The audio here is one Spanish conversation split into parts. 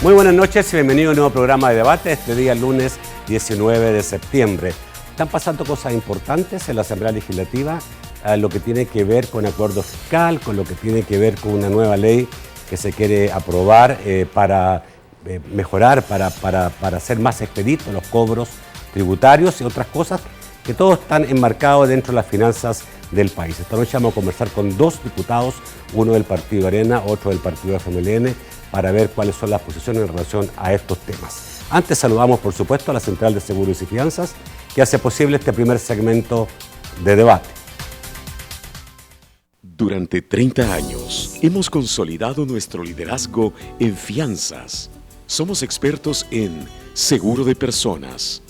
Muy buenas noches y bienvenido a un nuevo programa de debate este día lunes 19 de septiembre. Están pasando cosas importantes en la Asamblea Legislativa, lo que tiene que ver con acuerdo fiscal, con lo que tiene que ver con una nueva ley que se quiere aprobar para mejorar, para hacer más expeditos los cobros tributarios y otras cosas que todos están enmarcados dentro de las finanzas del país. Esta noche vamos a conversar con dos diputados, uno del Partido Arena, otro del Partido FMLN, para ver cuáles son las posiciones en relación a estos temas. Antes saludamos, por supuesto, a la Central de Seguros y Fianzas, que hace posible este primer segmento de debate. Durante 30 años hemos consolidado nuestro liderazgo en fianzas. Somos expertos en seguro de personas,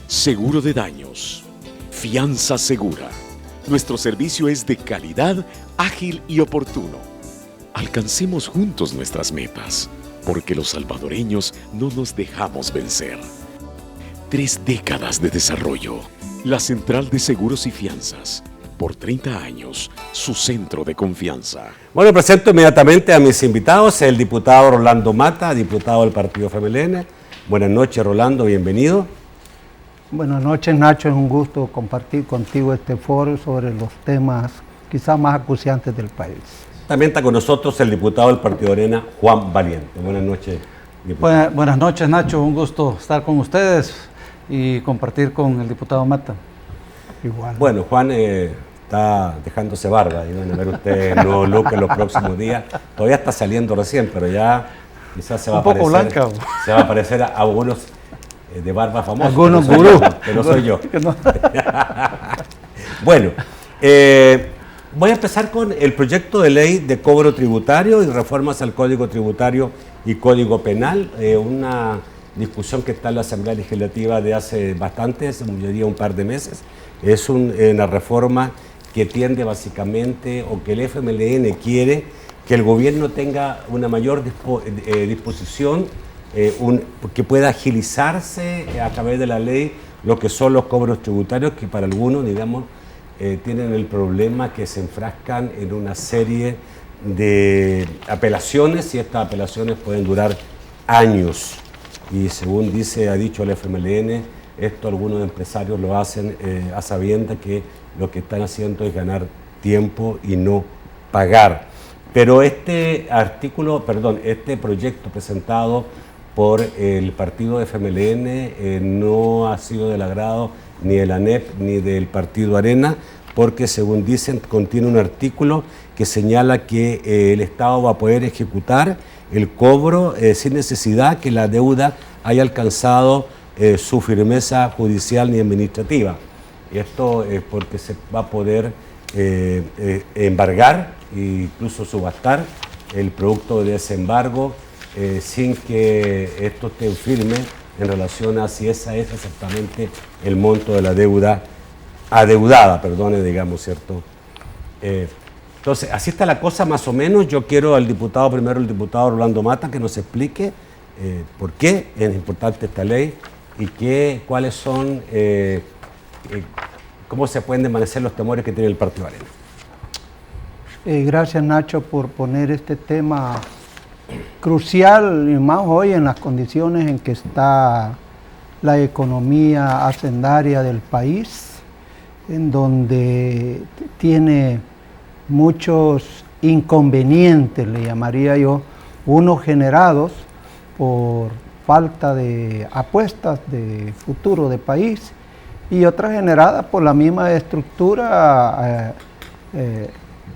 seguro de daños, fianza segura. Nuestro servicio es de calidad, ágil y oportuno. Alcancemos juntos nuestras metas, porque los salvadoreños no nos dejamos vencer. 3 décadas de desarrollo. La Central de Seguros y Fianzas. Por 30 años, su centro de confianza. Bueno, presento inmediatamente a mis invitados, el diputado Rolando Mata, diputado del Partido FMLN. Buenas noches, Rolando, bienvenido. Buenas noches, Nacho, es un gusto compartir contigo este foro sobre los temas quizás más acuciantes del país. También está con nosotros el diputado del Partido Arena, Juan Valiente. Buenas noches, diputado. Buenas noches, Nacho, un gusto estar con ustedes y compartir con el diputado Mata. Igual. Bueno, Juan está dejándose barba y van a ver ustedes el nuevo look en los próximos días. Todavía está saliendo recién, pero ya quizás se va a parecer. Un poco blanca. Se va a parecer a algunos de barba famosos. Algunos gurús. Que no soy yo. Bueno, voy a empezar con el proyecto de ley de cobro tributario y reformas al Código Tributario y Código Penal. Una discusión que está en la Asamblea Legislativa de hace bastantes, yo diría un par de meses. Es una reforma que tiende básicamente, o que el FMLN quiere, que el gobierno tenga una mayor disposición, que pueda agilizarse a través de la ley lo que son los cobros tributarios, que para algunos, digamos, tienen el problema que se enfrascan en una serie de apelaciones y estas apelaciones pueden durar años. Y según ha dicho el FMLN, esto algunos empresarios lo hacen a sabiendas que lo que están haciendo es ganar tiempo y no pagar. Pero este proyecto presentado por el partido FMLN no ha sido del agrado ni de la ANEP ni del Partido Arena, porque según dicen contiene un artículo que señala que el Estado va a poder ejecutar el cobro sin necesidad que la deuda haya alcanzado su firmeza judicial ni administrativa. Y esto es porque se va a poder embargar e incluso subastar el producto de ese embargo sin que esto esté firme en relación a si esa es exactamente el monto de la deuda adeudada, digamos, ¿cierto? Entonces, así está la cosa más o menos. Yo quiero al diputado Rolando Mata, que nos explique por qué es importante esta ley y cuáles son, cómo se pueden desvanecer los temores que tiene el Partido Arena. Gracias, Nacho, por poner este tema crucial, y más hoy en las condiciones en que está la economía hacendaria del país, en donde tiene muchos inconvenientes, le llamaría yo, unos generados por falta de apuestas de futuro de país y otras generadas por la misma estructura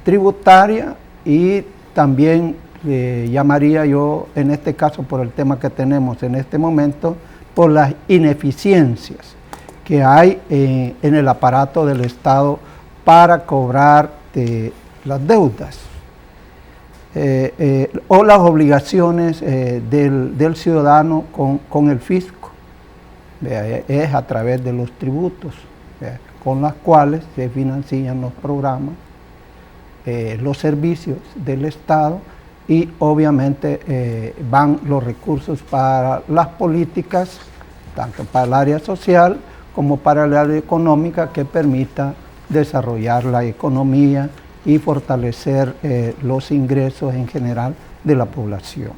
tributaria y también llamaría yo, en este caso por el tema que tenemos en este momento, por las ineficiencias que hay en el aparato del Estado para cobrar las deudas o las obligaciones del ciudadano con el fisco. Es a través de los tributos con los cuales se financian los programas, los servicios del Estado y obviamente van los recursos para las políticas, tanto para el área social como para el área económica, que permita desarrollar la economía y fortalecer los ingresos en general de la población.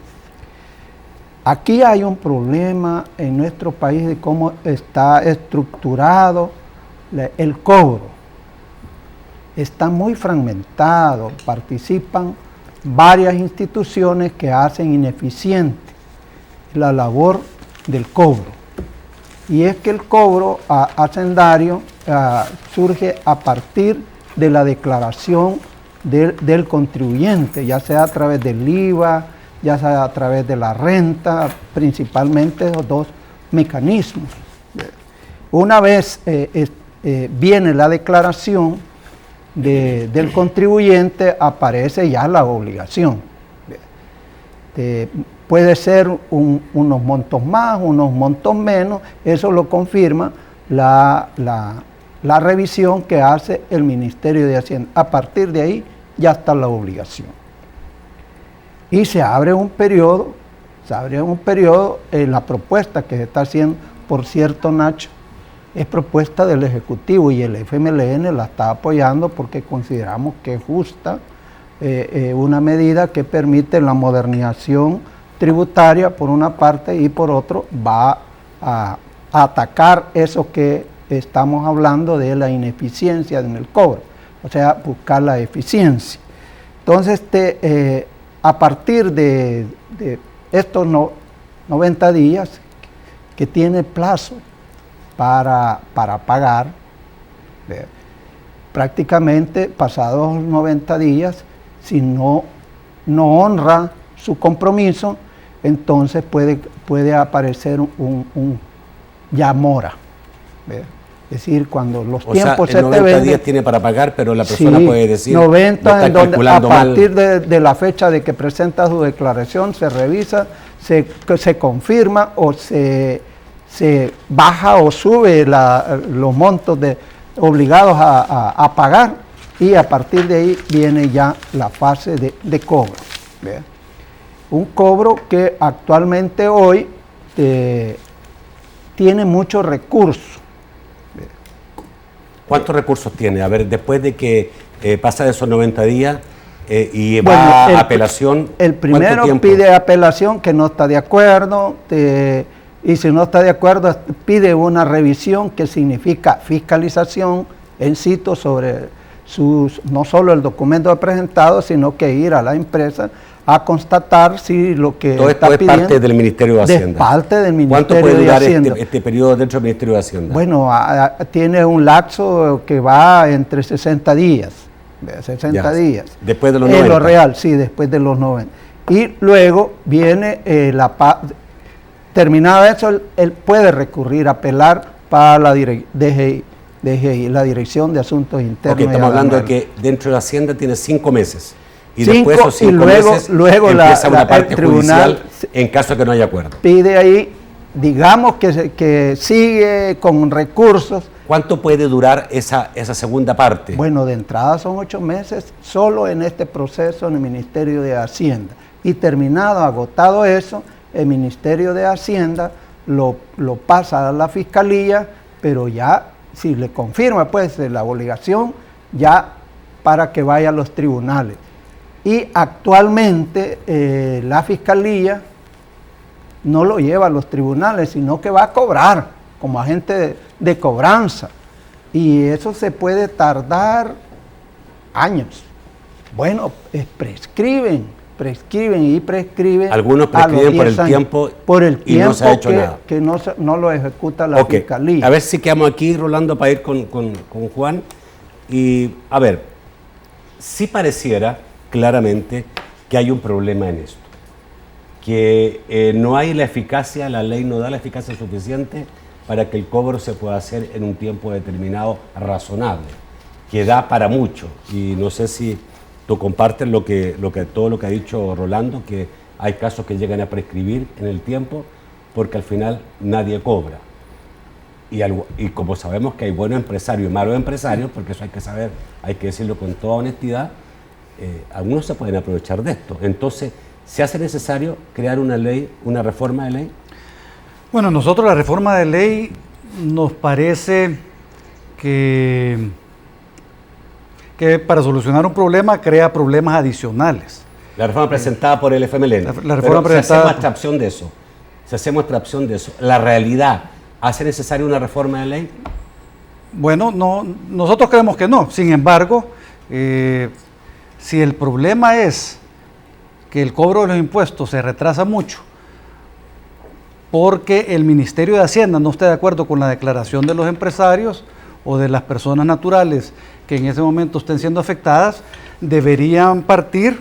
Aquí hay un problema en nuestro país de cómo está estructurado el cobro. Está muy fragmentado, participan varias instituciones que hacen ineficiente la labor del cobro. Y es que el cobro hacendario surge a partir de la declaración del contribuyente, ya sea a través del IVA, ya sea a través de la renta, principalmente los dos mecanismos. Una vez viene la declaración del contribuyente, aparece ya la obligación. Puede ser unos montos más, unos montos menos, eso lo confirma la revisión que hace el Ministerio de Hacienda. A partir de ahí ya está la obligación. Y se abre un periodo, la propuesta que se está haciendo, por cierto, Nacho, es propuesta del Ejecutivo y el FMLN la está apoyando porque consideramos que es justa, una medida que permite la modernización tributaria por una parte y por otro va a atacar eso que estamos hablando de la ineficiencia en el cobro, o sea, buscar la eficiencia. Entonces, a partir de estos 90 días que tiene plazo para pagar, prácticamente pasados los 90 días, si no honra su compromiso, entonces puede aparecer un ya mora. Es decir, cuando los tiempos se te venden... 90 días tiene para pagar, pero la persona puede decir... 90, en donde a partir de la fecha de que presenta su declaración, se revisa, se confirma o se baja o sube los montos obligados a pagar, y a partir de ahí viene ya la fase de cobro. ¿Ve? Un cobro que actualmente hoy tiene muchos recursos. ¿Cuántos recursos tiene? A ver, después de que pasa de esos 90 días y va a apelación, el primero pide apelación, que no está de acuerdo, y si no está de acuerdo pide una revisión, que significa fiscalización en sitio sobre no solo el documento presentado, sino que ir a la empresa a constatar si lo que todo está esto pidiendo... es parte del Ministerio de Hacienda. Es parte del Ministerio de Hacienda. ¿Cuánto puede durar este periodo dentro del Ministerio de Hacienda? Bueno, tiene un lapso que va entre 60 días. 60 días. Después de los 90. En lo real, sí, después de los 90. Y luego viene terminado eso, él puede recurrir, apelar para la DGI, la Dirección de Asuntos Internos. Ok, estamos hablando de que dentro de Hacienda tiene 5 meses. Y 5, después de esos 5 meses empieza una parte judicial en caso de que no haya acuerdo. Pide ahí, digamos que sigue con recursos. ¿Cuánto puede durar esa segunda parte? Bueno, de entrada son 8 meses solo en este proceso en el Ministerio de Hacienda. Y terminado, agotado eso, el Ministerio de Hacienda lo pasa a la Fiscalía, pero ya, si le confirma pues la obligación, ya para que vaya a los tribunales. Y actualmente la Fiscalía no lo lleva a los tribunales, sino que va a cobrar como agente de cobranza. Y eso se puede tardar años. Bueno, prescriben. Algunos prescriben por el tiempo, y no se ha hecho nada. Que no lo ejecuta la Fiscalía. A ver si quedamos aquí, Rolando, para ir con Juan. Y a ver, si pareciera claramente que hay un problema en esto, que no hay la eficacia, la ley no da la eficacia suficiente para que el cobro se pueda hacer en un tiempo determinado razonable, que da para mucho. Y no sé si tú compartes todo lo que ha dicho Rolando, que hay casos que llegan a prescribir en el tiempo porque al final nadie cobra. Y como sabemos que hay buenos empresarios y malos empresarios, porque eso hay que saber, hay que decirlo con toda honestidad, algunos se pueden aprovechar de esto. Entonces, ¿se hace necesario crear una ley, una reforma de ley? Bueno, nosotros la reforma de ley nos parece que para solucionar un problema crea problemas adicionales. La reforma presentada por el FMLN. La reforma presentada... Si hacemos abstracción de eso, Si hacemos abstracción de eso, la realidad, ¿hace necesaria una reforma de ley? Bueno, no, nosotros creemos que no. Sin embargo, si el problema es que el cobro de los impuestos se retrasa mucho porque el Ministerio de Hacienda no está de acuerdo con la declaración de los empresarios o de las personas naturales que en ese momento estén siendo afectadas, deberían partir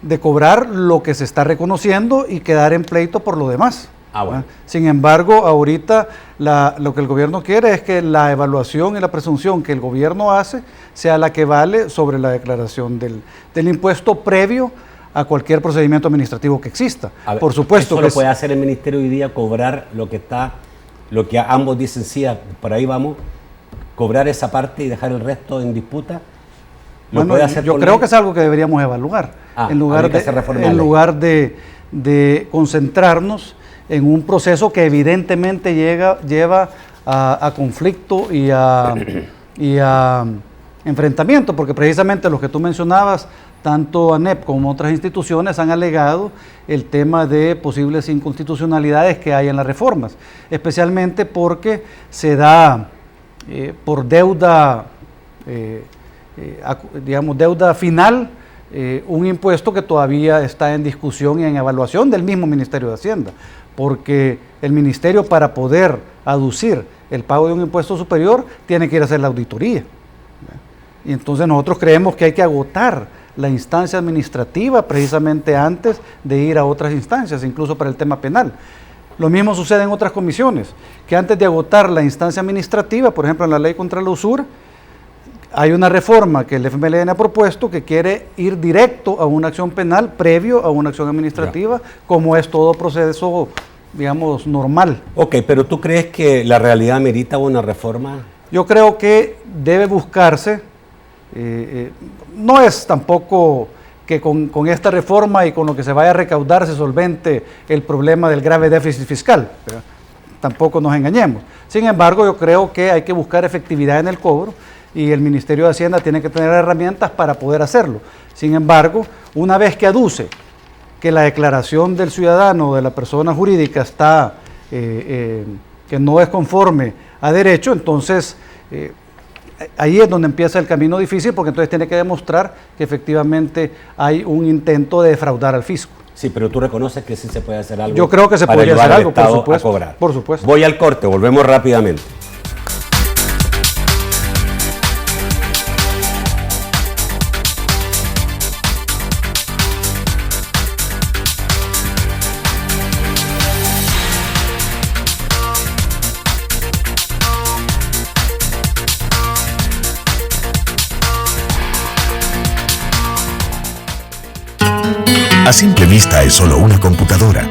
de cobrar lo que se está reconociendo y quedar en pleito por lo demás. Bueno. Sin embargo, ahorita lo que el gobierno quiere es que la evaluación y la presunción que el gobierno hace sea la que vale sobre la declaración del impuesto previo a cualquier procedimiento administrativo que exista. Ver, por supuesto eso que lo puede hacer el ministerio hoy día, cobrar lo que ambos dicen, sí, por ahí vamos, cobrar esa parte y dejar el resto en disputa. Bueno, yo creo que es algo que deberíamos evaluar, en lugar de concentrarnos en un proceso que evidentemente lleva a conflicto y a enfrentamiento, porque precisamente los que tú mencionabas, tanto ANEP como otras instituciones han alegado el tema de posibles inconstitucionalidades que hay en las reformas, especialmente porque se da por deuda, digamos, deuda final, un impuesto que todavía está en discusión y en evaluación del mismo Ministerio de Hacienda, porque el Ministerio, para poder aducir el pago de un impuesto superior, tiene que ir a hacer la auditoría. Y entonces nosotros creemos que hay que agotar la instancia administrativa precisamente antes de ir a otras instancias, incluso para el tema penal. Lo mismo sucede en otras comisiones, que antes de agotar la instancia administrativa, por ejemplo en la ley contra la usura, hay una reforma que el FMLN ha propuesto que quiere ir directo a una acción penal previo a una acción administrativa, como es todo proceso, digamos, normal. Ok, pero ¿tú crees que la realidad merita una reforma? Yo creo que debe buscarse, no es tampoco que con esta reforma y con lo que se vaya a recaudar se solvente el problema del grave déficit fiscal, ¿verdad? Tampoco nos engañemos. Sin embargo, yo creo que hay que buscar efectividad en el cobro y el Ministerio de Hacienda tiene que tener herramientas para poder hacerlo. Sin embargo, una vez que aduce que la declaración del ciudadano o de la persona jurídica está, que no es conforme a derecho, entonces ahí es donde empieza el camino difícil, porque entonces tiene que demostrar que efectivamente hay un intento de defraudar al fisco. Sí, pero tú reconoces que sí se puede hacer algo. Yo creo que se podría hacer algo, por supuesto. A cobrar. Por supuesto. Voy al corte, volvemos rápidamente. A simple vista es solo una computadora.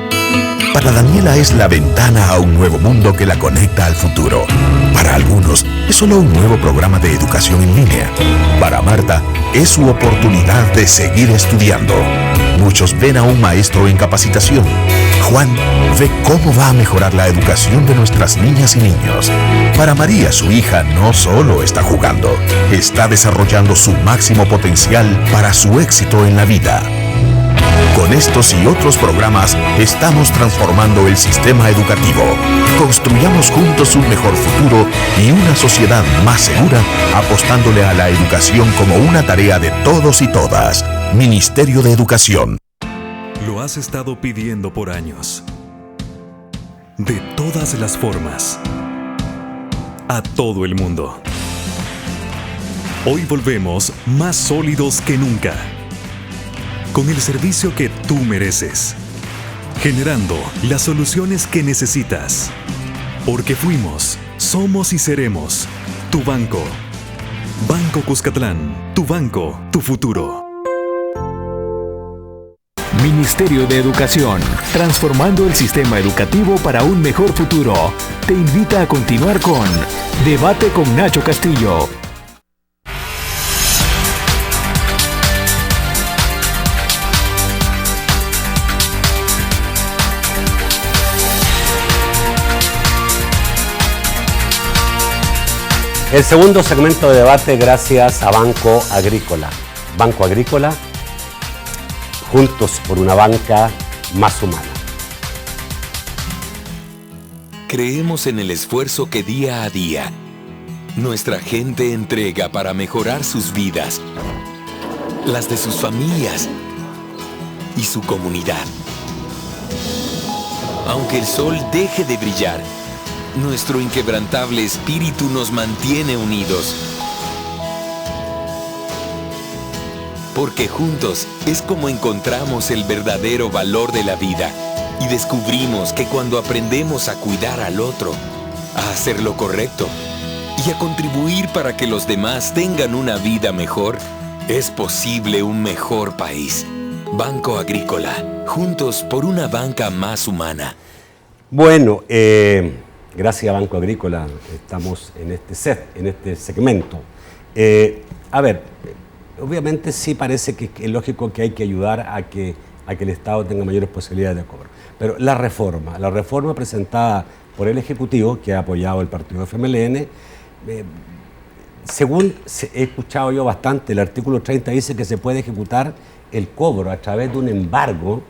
Para Daniela es la ventana a un nuevo mundo que la conecta al futuro. Para algunos es solo un nuevo programa de educación en línea. Para Marta es su oportunidad de seguir estudiando. Muchos ven a un maestro en capacitación. Juan ve cómo va a mejorar la educación de nuestras niñas y niños. Para María, su hija no solo está jugando, está desarrollando su máximo potencial para su éxito en la vida. Con estos y otros programas estamos transformando el sistema educativo. Construyamos juntos un mejor futuro y una sociedad más segura, apostándole a la educación como una tarea de todos y todas. Ministerio de Educación. Lo has estado pidiendo por años. De todas las formas. A todo el mundo. Hoy volvemos más sólidos que nunca. Con el servicio que tú mereces, generando las soluciones que necesitas. Porque fuimos, somos y seremos tu banco. Banco Cuscatlán, tu banco, tu futuro. Ministerio de Educación, transformando el sistema educativo para un mejor futuro. Te invita a continuar con Debate con Nacho Castillo. El segundo segmento de debate gracias a Banco Agrícola. Banco Agrícola, juntos por una banca más humana. creemos en el esfuerzo que día a día nuestra gente entrega para mejorar sus vidas, las de sus familias y su comunidad. Aunque el sol deje de brillar, nuestro inquebrantable espíritu nos mantiene unidos. Porque juntos es como encontramos el verdadero valor de la vida y descubrimos que cuando aprendemos a cuidar al otro, a hacer lo correcto y a contribuir para que los demás tengan una vida mejor, es posible un mejor país. Banco Agrícola, juntos por una banca más humana. Bueno, gracias a Banco Agrícola estamos en este segmento. A ver, obviamente sí parece que es lógico que hay que ayudar a que el Estado tenga mayores posibilidades de cobro. Pero la reforma presentada por el Ejecutivo, que ha apoyado el partido FMLN, según he escuchado yo bastante, el artículo 30 dice que se puede ejecutar el cobro a través de un embargo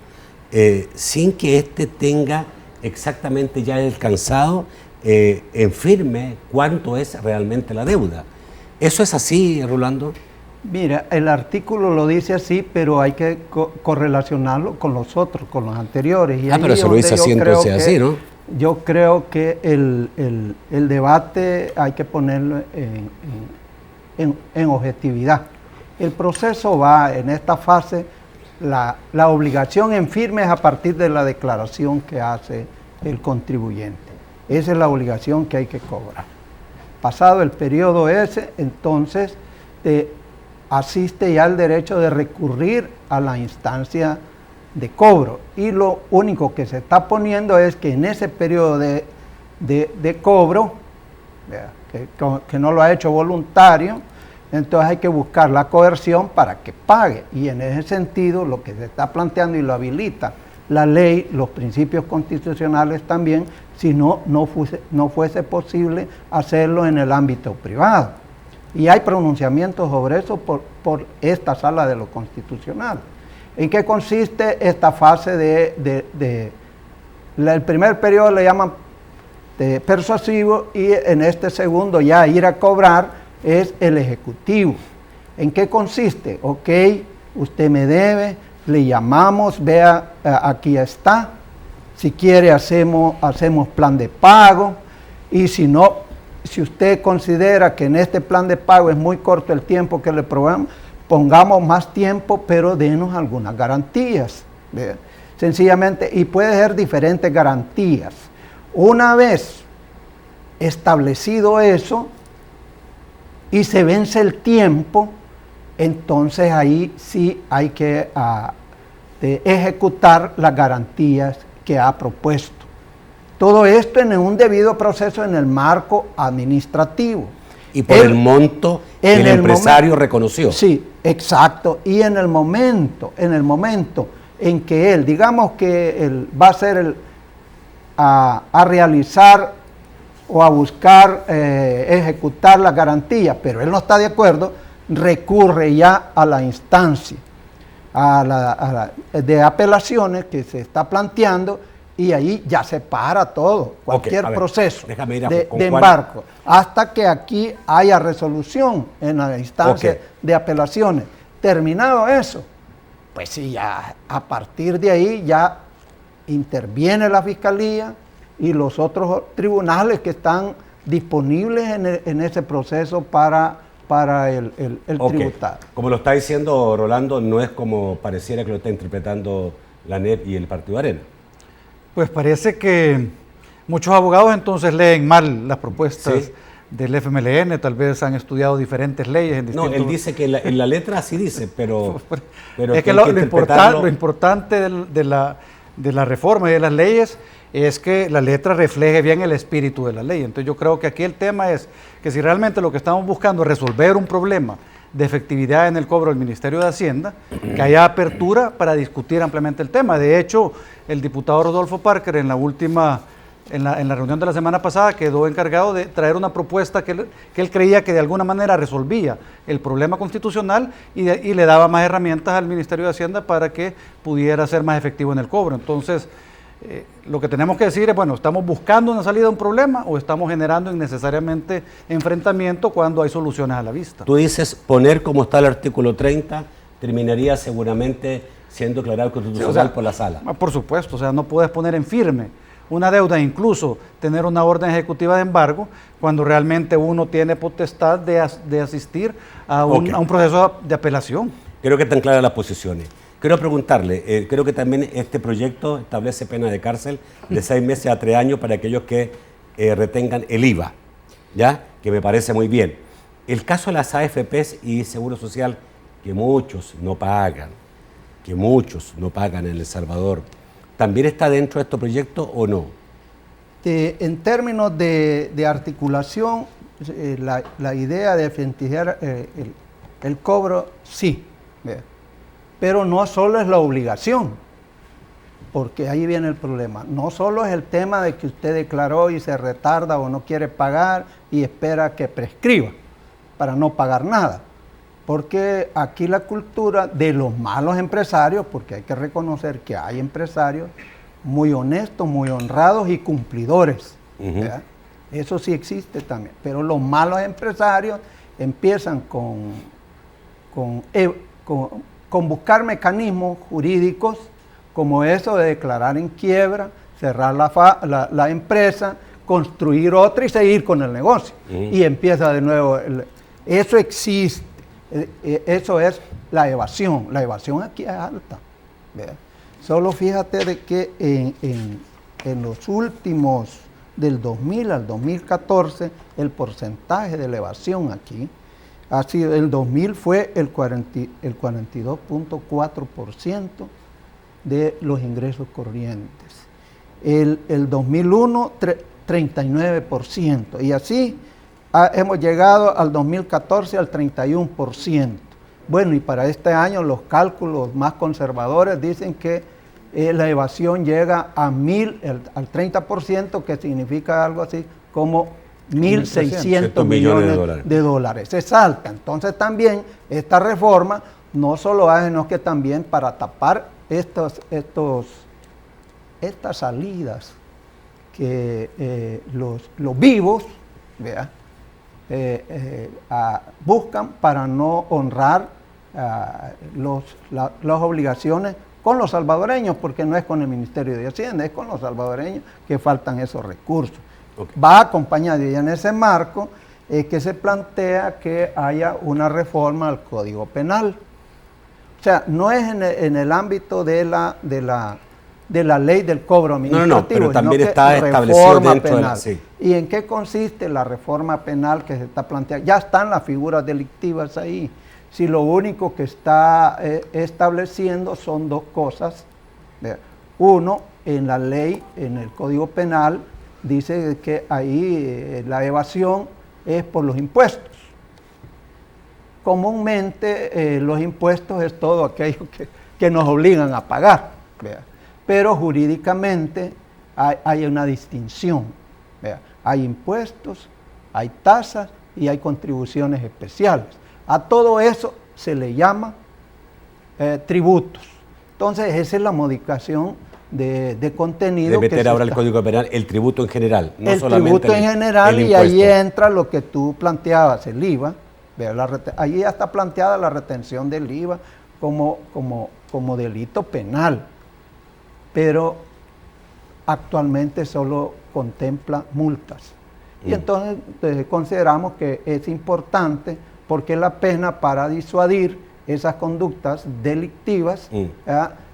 sin que éste tenga exactamente ya alcanzado en firme cuánto es realmente la deuda. ¿Eso es así, Rolando? Mira, el artículo lo dice así, pero hay que correlacionarlo con los otros, con los anteriores. Y pero se lo dice así, entonces así, ¿no? Yo creo que el debate hay que ponerlo en objetividad. El proceso va en esta fase, la obligación en firme es a partir de la declaración que hace el contribuyente. Esa es la obligación que hay que cobrar. Pasado el periodo ese, entonces asiste ya el derecho de recurrir a la instancia de cobro. Y lo único que se está poniendo es que en ese periodo de cobro, que no lo ha hecho voluntario, entonces hay que buscar la coerción para que pague. Y en ese sentido, lo que se está planteando y lo habilita la ley, los principios constitucionales también, si no fuese posible hacerlo en el ámbito privado. Y hay pronunciamientos sobre eso por esta sala de lo constitucional. ¿En qué consiste esta fase el primer periodo le llaman persuasivo y en este segundo ya ir a cobrar es el ejecutivo? ¿En qué consiste? Ok, usted me debe, le llamamos, vea, aquí está. Si quiere hacemos plan de pago y si no, si usted considera que en este plan de pago es muy corto el tiempo que le probamos, pongamos más tiempo, pero denos algunas garantías. ¿Ve? Sencillamente, y puede ser diferentes garantías. Una vez establecido eso y se vence el tiempo, entonces ahí sí hay que ejecutar las garantías que ha propuesto. Todo esto en un debido proceso en el marco administrativo. Y por el monto que el empresario reconoció. Sí, exacto. Y en el momento en que él, digamos que él va a hacer a realizar o a buscar ejecutar la garantía, pero él no está de acuerdo, recurre ya a la instancia de apelaciones que se está planteando y ahí ya se para todo, cualquier proceso de embargo, hasta que aquí haya resolución en la instancia de apelaciones. Terminado eso, pues sí, ya a partir de ahí ya interviene la Fiscalía y los otros tribunales que están disponibles en ese proceso para el tributario. Como lo está diciendo Rolando, no es como pareciera que lo está interpretando la NEP y el Partido Arena. Pues parece que muchos abogados entonces leen mal las propuestas del FMLN, tal vez han estudiado diferentes leyes en distintos... No, él dice que en la letra así dice, pero es que lo importante de la reforma y de las leyes es que la letra refleje bien el espíritu de la ley. Entonces yo creo que aquí el tema es que si realmente lo que estamos buscando es resolver un problema de efectividad en el cobro del Ministerio de Hacienda, que haya apertura para discutir ampliamente el tema. De hecho, el diputado Rodolfo Parker en la reunión de la semana pasada quedó encargado de traer una propuesta que él creía que de alguna manera resolvía el problema constitucional y le daba más herramientas al Ministerio de Hacienda para que pudiera ser más efectivo en el cobro. Entonces, Lo que tenemos que decir es, bueno, ¿estamos buscando una salida a un problema o estamos generando innecesariamente enfrentamiento cuando hay soluciones a la vista? Tú dices, poner como está el artículo 30 terminaría seguramente siendo declarado constitucional por la sala. Por supuesto, o sea, no puedes poner en firme una deuda, incluso tener una orden ejecutiva de embargo, cuando realmente uno tiene potestad de asistir a un proceso de apelación. Creo que están claras las posiciones. Quiero preguntarle, creo que también este proyecto establece pena de cárcel de 6 meses a 3 años para aquellos que retengan el IVA, ¿ya? Que me parece muy bien. El caso de las AFPs y Seguro Social, que muchos no pagan en El Salvador, ¿también está dentro de este proyecto o no? En términos de articulación, la idea de beneficiar el cobro, sí. Pero no solo es la obligación, porque ahí viene el problema. No solo es el tema de que usted declaró y se retarda o no quiere pagar y espera que prescriba para no pagar nada. Porque aquí la cultura de los malos empresarios, porque hay que reconocer que hay empresarios muy honestos, muy honrados y cumplidores. ¿Verdad? Eso sí existe también. Pero los malos empresarios empiezan con buscar mecanismos jurídicos como eso de declarar en quiebra, cerrar la empresa, construir otra y seguir con el negocio. Y empieza de nuevo. Eso existe. Eso es la evasión. La evasión aquí es alta. ¿Verdad? Solo fíjate de que en los últimos, del 2000 al 2014, el porcentaje de evasión aquí ha sido, el 2000 fue el 42.4% de los ingresos corrientes. El 2001, 39%. Y así hemos llegado al 2014 al 31%. Bueno, y para este año los cálculos más conservadores dicen que la evasión llega al 30%, que significa algo así como 1.600 millones de dólares. Es alta. Entonces también esta reforma no solo hace, sino que también para tapar estas salidas que los vivos, ¿vea? Buscan para no honrar las obligaciones con los salvadoreños, porque no es con el Ministerio de Hacienda, es con los salvadoreños que faltan esos recursos. Va acompañado, y en ese marco es que se plantea que haya una reforma al Código Penal. O sea, no es en el ámbito de la ley del cobro administrativo, pero también está establecido dentro de la... Sí. ¿Y en qué consiste la reforma penal que se está planteando? Ya están las figuras delictivas ahí. Si lo único que está estableciendo son dos cosas. Uno, en la ley, en el Código Penal, dice que ahí la evasión es por los impuestos. Comúnmente los impuestos es todo aquello que nos obligan a pagar. Pero jurídicamente hay una distinción. Hay impuestos, hay tasas y hay contribuciones especiales. A todo eso se le llama tributos. Entonces esa es la modificación de contenido. De meter ahora el Código Penal el tributo en general, no solamente el tributo en general, y ahí entra lo que tú planteabas, el IVA. Ahí ya está planteada la retención del IVA como delito penal, pero actualmente solo contempla multas. Y entonces consideramos que es importante porque la pena para disuadir esas conductas delictivas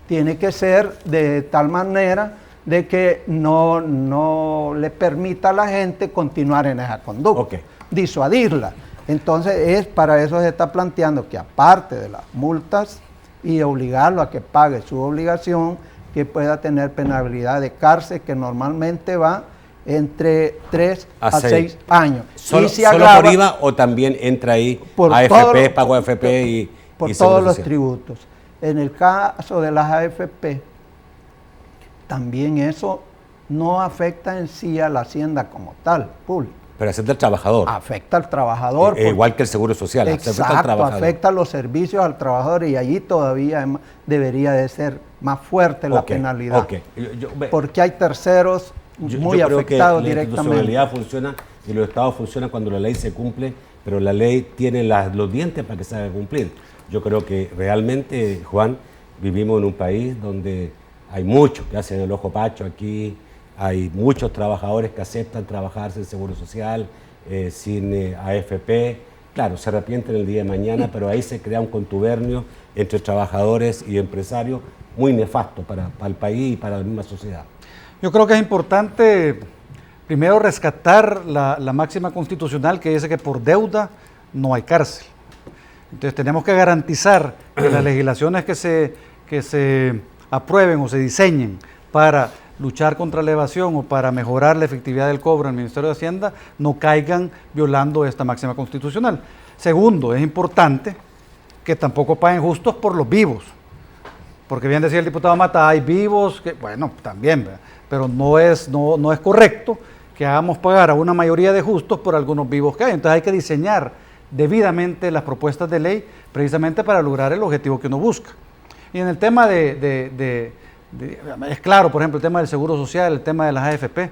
tiene que ser de tal manera de que no le permita a la gente continuar en esa conducta, disuadirla. Entonces para eso se está planteando que aparte de las multas y obligarlo a que pague su obligación, que pueda tener penalidad de cárcel que normalmente va entre 3 a 6 años. ¿Solo por IVA o también entra ahí AFP, pago de AFP y por todos los tributos? En el caso de las AFP, también eso no afecta en sí a la hacienda como tal, pública. Pero afecta al trabajador. Afecta al trabajador. Igual que el seguro social. Exacto, afecta los servicios al trabajador y allí todavía debería de ser más fuerte la penalidad. Okay. Porque hay terceros muy afectados directamente. La institucionalidad funciona y los estados funcionan cuando la ley se cumple, pero la ley tiene los dientes para que se haga cumplir. Yo creo que realmente, Juan, vivimos en un país donde hay muchos que hacen el ojo pacho aquí, hay muchos trabajadores que aceptan trabajar sin seguro social, sin AFP. Claro, se arrepienten el día de mañana, pero ahí se crea un contubernio entre trabajadores y empresarios muy nefasto para el país y para la misma sociedad. Yo creo que es importante primero rescatar la máxima constitucional que dice que por deuda no hay cárcel. Entonces tenemos que garantizar que las legislaciones que se aprueben o se diseñen para luchar contra la evasión o para mejorar la efectividad del cobro en el Ministerio de Hacienda no caigan violando esta máxima constitucional. Segundo, es importante que tampoco paguen justos por los vivos, porque bien decía el diputado Mata, hay vivos que, bueno, también, ¿verdad? Pero no es correcto que hagamos pagar a una mayoría de justos por algunos vivos que hay. Entonces hay que diseñar debidamente las propuestas de ley precisamente para lograr el objetivo que uno busca. Y en el tema es claro, por ejemplo, el tema del seguro social, el tema de las AFP,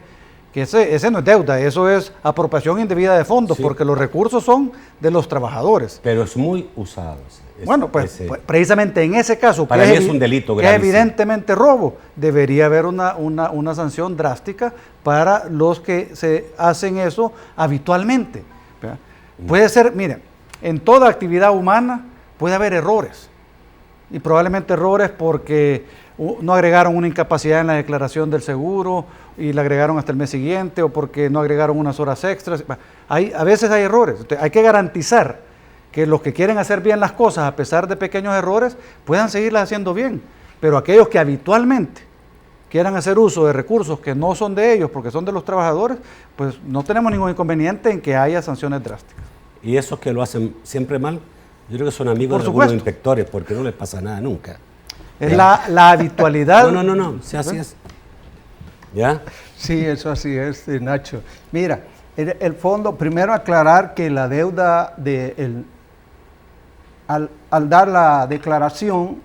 que ese no es deuda, eso es apropiación indebida de fondos, sí, porque los recursos son de los trabajadores. Pero es muy usado. Bueno, pues precisamente en ese caso, para mí es un delito que es evidentemente robo, debería haber una sanción drástica para los que se hacen eso habitualmente. ¿Verdad? Puede ser, miren, en toda actividad humana puede haber errores, y probablemente errores porque no agregaron una incapacidad en la declaración del seguro y la agregaron hasta el mes siguiente, o porque no agregaron unas horas extras. A veces hay errores. Entonces, hay que garantizar que los que quieren hacer bien las cosas, a pesar de pequeños errores, puedan seguirlas haciendo bien. Pero aquellos que habitualmente quieran hacer uso de recursos que no son de ellos, porque son de los trabajadores, pues no tenemos ningún inconveniente en que haya sanciones drásticas. ¿Y esos que lo hacen siempre mal? Yo creo que son amigos de algunos inspectores, porque no les pasa nada nunca. Es la habitualidad. No, sí, así es. ¿Ya? Sí, eso así es, Nacho. Mira, el fondo, primero aclarar que la deuda al dar la declaración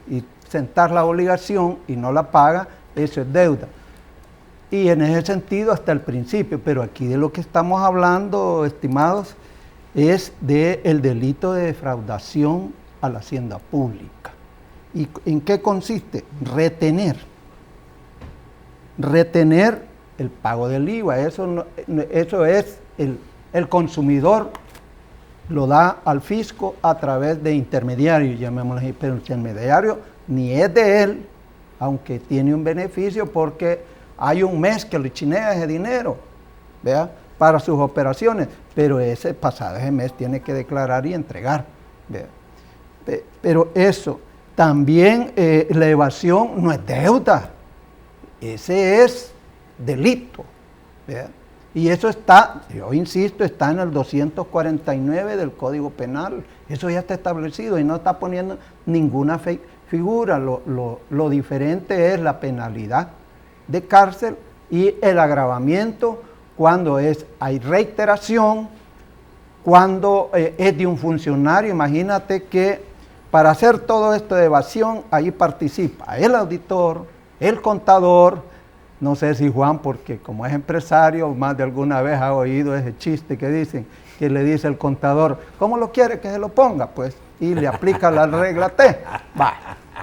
y sentar la obligación y no la paga, eso es deuda. Y en ese sentido hasta el principio, pero aquí de lo que estamos hablando, estimados, es del delito de defraudación a la hacienda pública. ¿Y en qué consiste? Retener el pago del IVA. Eso es el consumidor lo da al fisco a través de intermediarios, llamémoslo así, pero el intermediario ni es de él, aunque tiene un beneficio porque hay un mes que le chinea ese dinero, ¿vea?, para sus operaciones, pero pasado ese mes tiene que declarar y entregar, ¿vea? Pero eso, también la evasión no es deuda, ese es delito, ¿vea? Y eso está, yo insisto, está en el 249 del Código Penal, eso ya está establecido y no está poniendo ninguna figura, lo diferente es la penalidad de cárcel y el agravamiento cuando hay reiteración, cuando es de un funcionario. Imagínate que para hacer todo esto de evasión, ahí participa el auditor, el contador. No sé si Juan, porque como es empresario, más de alguna vez ha oído ese chiste que dicen, que le dice el contador, ¿cómo lo quiere que se lo ponga? Pues, y le aplica la regla T. Va.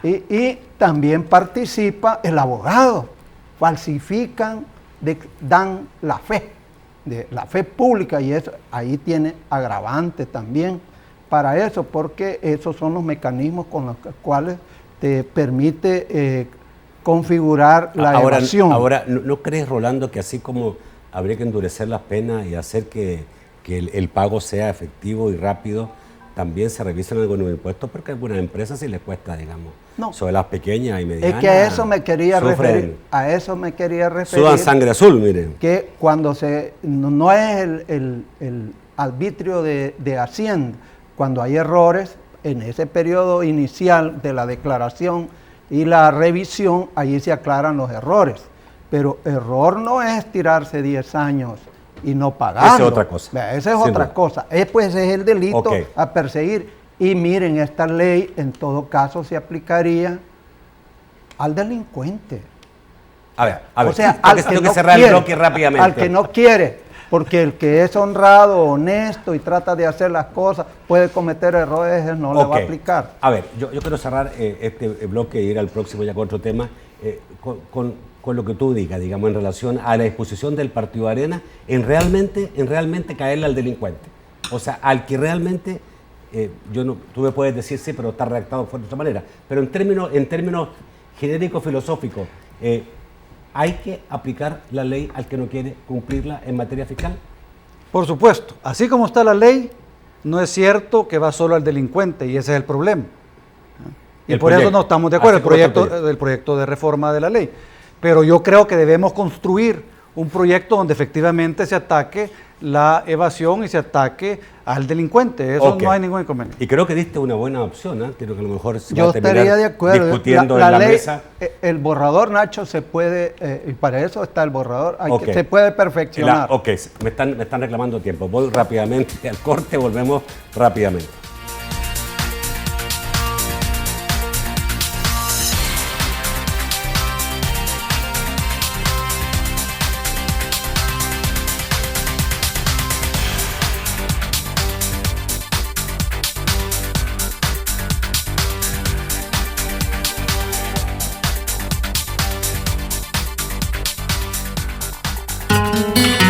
Y también participa el abogado. Falsifican, dan la fe pública, y eso ahí tiene agravante también para eso, porque esos son los mecanismos con los cuales te permite configurar la evasión. Ahora, ¿no crees, Rolando, que así como habría que endurecer las penas y hacer que el pago sea efectivo y rápido, también se revisen algunos impuestos? Porque a algunas empresas sí les cuesta, digamos. No. Sobre las pequeñas y medianas. Es que a eso me quería referir. Sudan sangre azul, miren. Que cuando no es el arbitrio de Hacienda, cuando hay errores, en ese periodo inicial de la declaración y la revisión, allí se aclaran los errores. Pero error no es tirarse 10 años y no pagarlo. Esa es otra cosa. Esa es otra cosa. Pues ese es el delito a perseguir. Y miren, esta ley en todo caso se aplicaría al delincuente. A ver, o sea, tengo que cerrar el bloque rápidamente. Al que no quiere, porque el que es honrado, honesto y trata de hacer las cosas, puede cometer errores, no le va a aplicar. A ver, yo quiero cerrar este bloque e ir al próximo ya con otro tema, con lo que tú digas, digamos, en relación a la disposición del Partido Arena en realmente caerle al delincuente. O sea, al que realmente, tú me puedes decir, sí, pero está redactado de otra manera, pero en términos genéricos filosóficos, ¿hay que aplicar la ley al que no quiere cumplirla en materia fiscal? Por supuesto. Así como está la ley, no es cierto que va solo al delincuente, y ese es el problema. Y por eso no estamos de acuerdo el proyecto de reforma de la ley. Pero yo creo que debemos construir un proyecto donde efectivamente se ataque la evasión y se ataque al delincuente. Eso no hay ningún inconveniente. Y creo que diste una buena opción, creo que a lo mejor se yo va a terminar estaría de acuerdo. Discutiendo en la ley, mesa. El borrador, Nacho, se puede, y para eso está el borrador, se puede perfeccionar. Me están reclamando tiempo. Voy rápidamente al corte, volvemos rápidamente.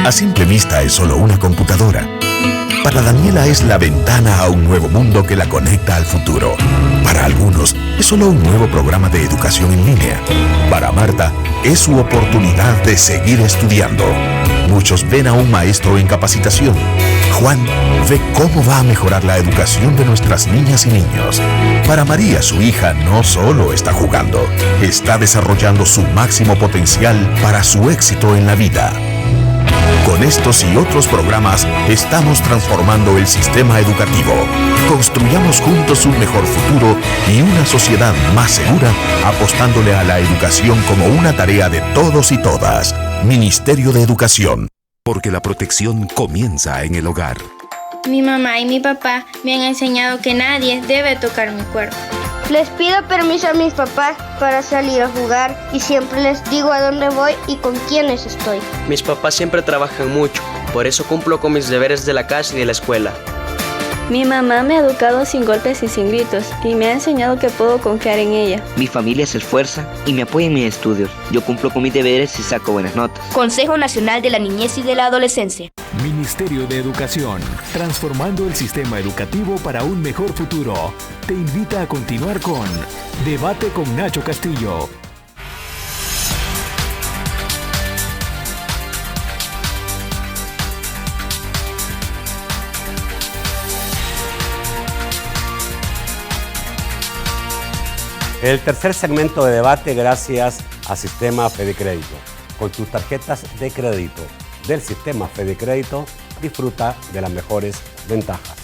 A simple vista es solo una computadora. Para Daniela es la ventana a un nuevo mundo que la conecta al futuro. Para algunos es solo un nuevo programa de educación en línea. Para Marta es su oportunidad de seguir estudiando. Muchos ven a un maestro en capacitación. Juan ve cómo va a mejorar la educación de nuestras niñas y niños. Para María, su hija no solo está jugando, está desarrollando su máximo potencial para su éxito en la vida. Con estos y otros programas estamos transformando el sistema educativo. Construyamos juntos un mejor futuro y una sociedad más segura, apostándole a la educación como una tarea de todos y todas. Ministerio de Educación. Porque la protección comienza en el hogar. Mi mamá y mi papá me han enseñado que nadie debe tocar mi cuerpo. Les pido permiso a mis papás para salir a jugar y siempre les digo a dónde voy y con quiénes estoy. Mis papás siempre trabajan mucho, por eso cumplo con mis deberes de la casa y de la escuela. Mi mamá me ha educado sin golpes y sin gritos y me ha enseñado que puedo confiar en ella. Mi familia se esfuerza y me apoya en mis estudios. Yo cumplo con mis deberes y saco buenas notas. Consejo Nacional de la Niñez y de la Adolescencia. Ministerio de Educación, transformando el sistema educativo para un mejor futuro. Te invita a continuar con Debate con Nacho Castillo. El tercer segmento de debate gracias a Sistema Fede Crédito. Con tus tarjetas de crédito del Sistema Fede Crédito, disfruta de las mejores ventajas.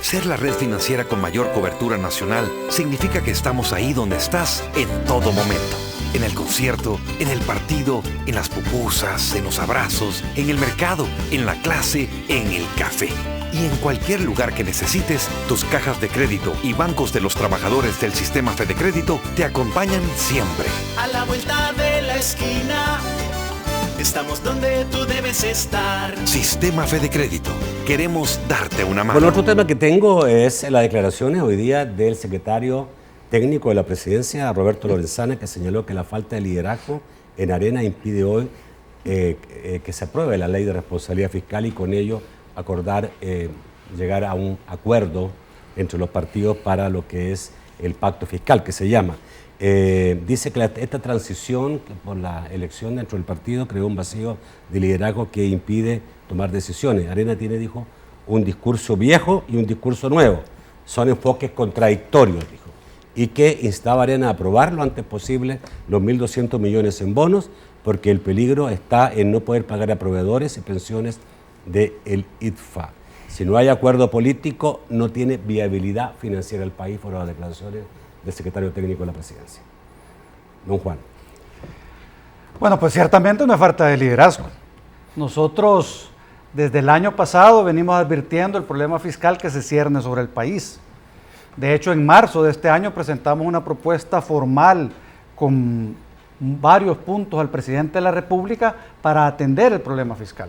Ser la red financiera con mayor cobertura nacional significa que estamos ahí donde estás en todo momento. En el concierto, en el partido, en las pupusas, en los abrazos, en el mercado, en la clase, en el café. Y en cualquier lugar que necesites, tus cajas de crédito y bancos de los trabajadores del Sistema Fede Crédito te acompañan siempre. A la vuelta de la esquina, estamos donde tú debes estar. Sistema Fede Crédito. Queremos darte una mano. Bueno, otro tema que tengo es las declaraciones hoy día del secretario técnico de la presidencia, Roberto Lorenzana, que señaló que la falta de liderazgo en Arena impide hoy que se apruebe la ley de responsabilidad fiscal y con ello acordar llegar a un acuerdo entre los partidos para lo que es el pacto fiscal, que se llama. Dice que esta transición por la elección dentro del partido creó un vacío de liderazgo que impide tomar decisiones. Arena tiene, dijo, un discurso viejo y un discurso nuevo. Son enfoques contradictorios, dijo. Y que instaba a Arena a aprobar lo antes posible los 1.200 millones en bonos, porque el peligro está en no poder pagar a proveedores y pensiones del ITFA. Si no hay acuerdo político, no tiene viabilidad financiera el país, fueron las declaraciones del secretario técnico de la presidencia. Don Juan. Bueno, pues ciertamente no es falta de liderazgo. Nosotros desde el año pasado venimos advirtiendo el problema fiscal que se cierne sobre el país. De hecho, en marzo de este año presentamos una propuesta formal con varios puntos al presidente de la República para atender el problema fiscal.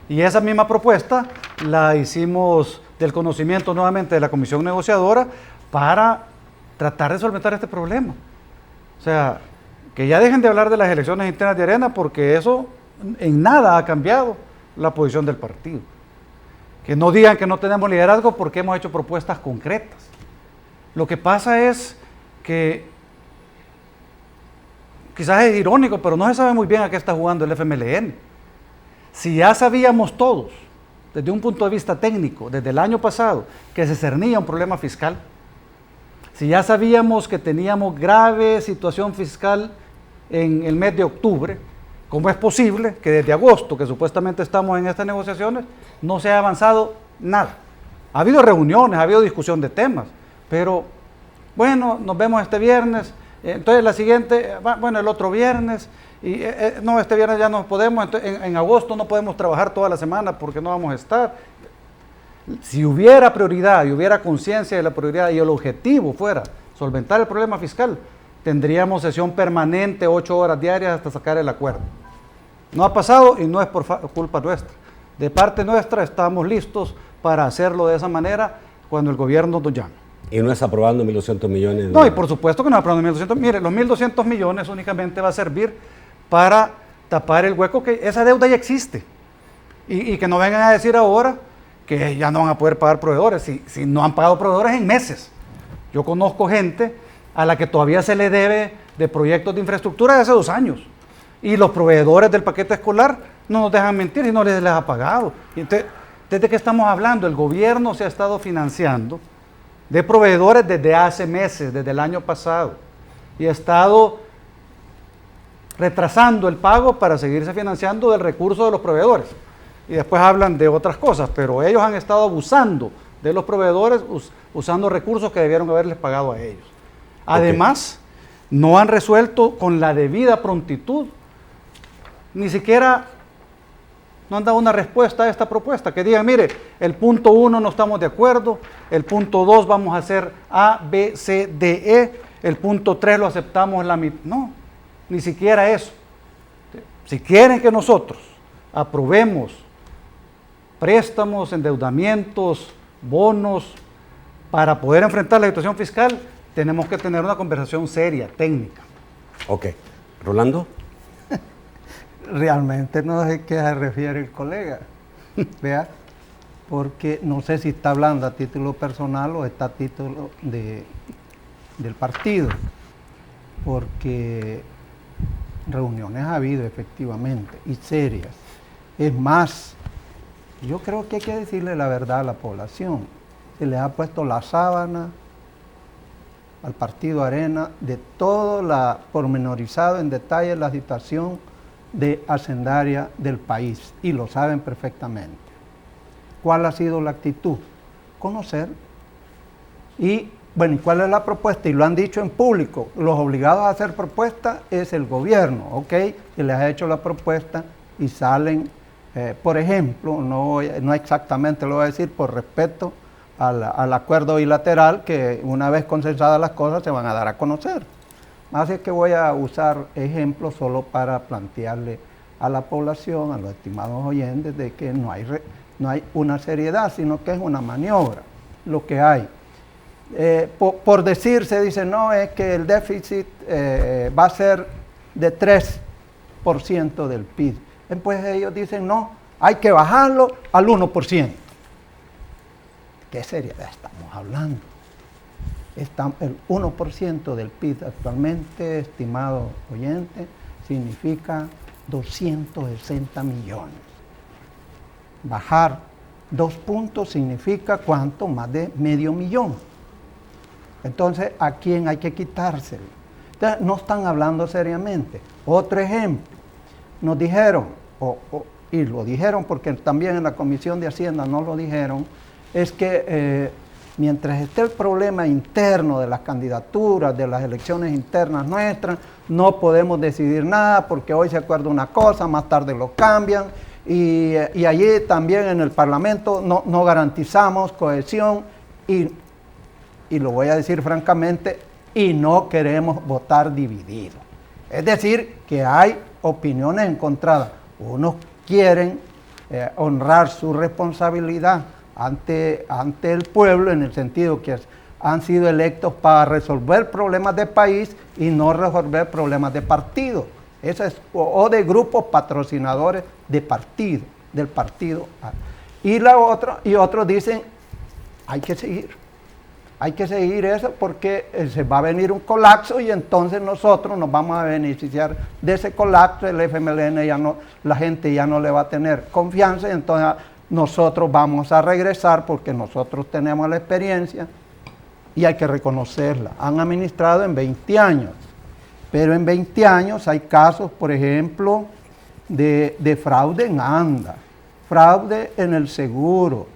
Y esa misma propuesta la hicimos del conocimiento nuevamente de la Comisión Negociadora para tratar de solventar este problema. O sea, que ya dejen de hablar de las elecciones internas de Arena, porque eso en nada ha cambiado la posición del partido. Que no digan que no tenemos liderazgo porque hemos hecho propuestas concretas. Lo que pasa es que quizás es irónico, pero no se sabe muy bien a qué está jugando el FMLN. Si ya sabíamos todos, desde un punto de vista técnico, desde el año pasado, que se cernía un problema fiscal, si ya sabíamos que teníamos grave situación fiscal en el mes de octubre, ¿cómo es posible que desde agosto, que supuestamente estamos en estas negociaciones, no se haya avanzado nada? Ha habido reuniones, ha habido discusión de temas, pero bueno, nos vemos este viernes, entonces la siguiente, bueno, el otro viernes, y no, este viernes ya no podemos, entonces, en agosto no podemos trabajar toda la semana porque no vamos a estar. Si hubiera prioridad y hubiera conciencia de la prioridad y el objetivo fuera solventar el problema fiscal, tendríamos sesión permanente, 8 horas diarias hasta sacar el acuerdo. No ha pasado y no es por culpa nuestra. De parte nuestra estamos listos para hacerlo de esa manera cuando el gobierno nos llame. Y no es aprobando 1.200 millones. No, y por supuesto que no es aprobando 1.200. Mire, los 1.200 millones únicamente va a servir para tapar el hueco que esa deuda ya existe. Y que no vengan a decir ahora que ya no van a poder pagar proveedores, si no han pagado proveedores en meses. Yo conozco gente a la que todavía se le debe de proyectos de infraestructura de hace 2 años. Y los proveedores del paquete escolar no nos dejan mentir si no les ha pagado. Entonces, ¿desde qué estamos hablando? El gobierno se ha estado financiando de proveedores desde hace meses, desde el año pasado. Y ha estado retrasando el pago para seguirse financiando del recurso de los proveedores. Y después hablan de otras cosas, pero ellos han estado abusando de los proveedores, usando recursos que debieron haberles pagado a ellos. Además, no han resuelto con la debida prontitud, ni siquiera no han dado una respuesta a esta propuesta, que digan, mire, el punto 1 no estamos de acuerdo, el punto 2 vamos a hacer A, B, C, D, E, el punto 3 lo aceptamos la mitad. No, ni siquiera eso. Si quieren que nosotros aprobemos préstamos, endeudamientos, bonos, para poder enfrentar la situación fiscal, tenemos que tener una conversación seria, técnica. Ok. Rolando. Realmente no sé a qué se refiere el colega, vea, porque no sé si está hablando a título personal o está a título del partido, porque reuniones ha habido efectivamente y serias. Es más, yo creo que hay que decirle la verdad a la población. Se les ha puesto la sábana al partido Arena de todo la pormenorizado en detalle la situación de hacendaria del país y lo saben perfectamente. ¿Cuál ha sido la actitud? Conocer. Y bueno, ¿cuál es la propuesta? Y lo han dicho en público, los obligados a hacer propuesta es el gobierno, ¿ok? Se les ha hecho la propuesta y salen, por ejemplo, no exactamente lo voy a decir por respeto al acuerdo bilateral, que una vez consensadas las cosas se van a dar a conocer. Así que voy a usar ejemplos solo para plantearle a la población, a los estimados oyentes, de que no hay una seriedad, sino que es una maniobra lo que hay. Por decir, se dice, no, es que el déficit va a ser de 3% del PIB. Pues ellos dicen, no, hay que bajarlo al 1%. ¿Qué seriedad estamos hablando? El 1% del PIB actualmente, estimado oyente, significa 260 millones. Bajar 2 puntos significa ¿cuánto? Más de medio millón. Entonces, ¿a quién hay que quitárselo? Entonces, no están hablando seriamente. Otro ejemplo, nos dijeron, y lo dijeron porque también en la Comisión de Hacienda no lo dijeron, es que mientras esté el problema interno de las candidaturas, de las elecciones internas nuestras, no podemos decidir nada porque hoy se acuerda una cosa, más tarde lo cambian y allí también en el Parlamento no garantizamos cohesión y lo voy a decir francamente, y no queremos votar dividido. Es decir, que hay opiniones encontradas. Unos quieren honrar su responsabilidad ante el pueblo, en el sentido que han sido electos para resolver problemas de país y no resolver problemas de partido. Eso es, o de grupos patrocinadores de partido, del partido. Y otros dicen, hay que seguir eso porque se va a venir un colapso y entonces nosotros nos vamos a beneficiar de ese colapso. El FMLN la gente ya no le va a tener confianza y entonces nosotros vamos a regresar porque nosotros tenemos la experiencia y hay que reconocerla. Han administrado en 20 años, pero en 20 años hay casos, por ejemplo, de fraude en ANDA, fraude en el seguro,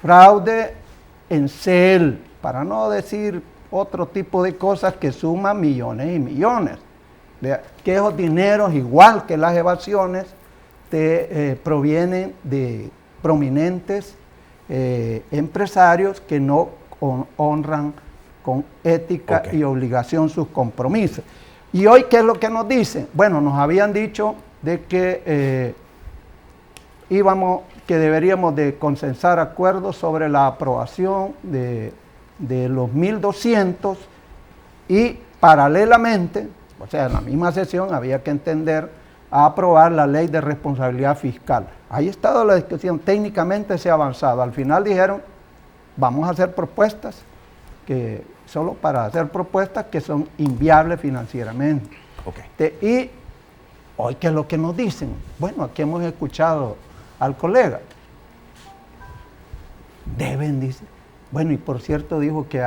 fraude en CEL, para no decir otro tipo de cosas que suman millones y millones. Que esos dineros, igual que las evasiones, provienen de prominentes empresarios que no honran con ética y obligación sus compromisos. Y hoy, ¿qué es lo que nos dicen? Bueno, nos habían dicho de que que deberíamos de consensar acuerdos sobre la aprobación de los 1.200 y paralelamente, o sea, en la misma sesión había que entender a aprobar la ley de responsabilidad fiscal. Ahí ha estado la discusión, técnicamente se ha avanzado. Al final dijeron, vamos a hacer propuestas, solo para hacer propuestas que son inviables financieramente. Y hoy, ¿qué es lo que nos dicen? Bueno, aquí hemos escuchado al colega. Dice. Bueno, y por cierto dijo que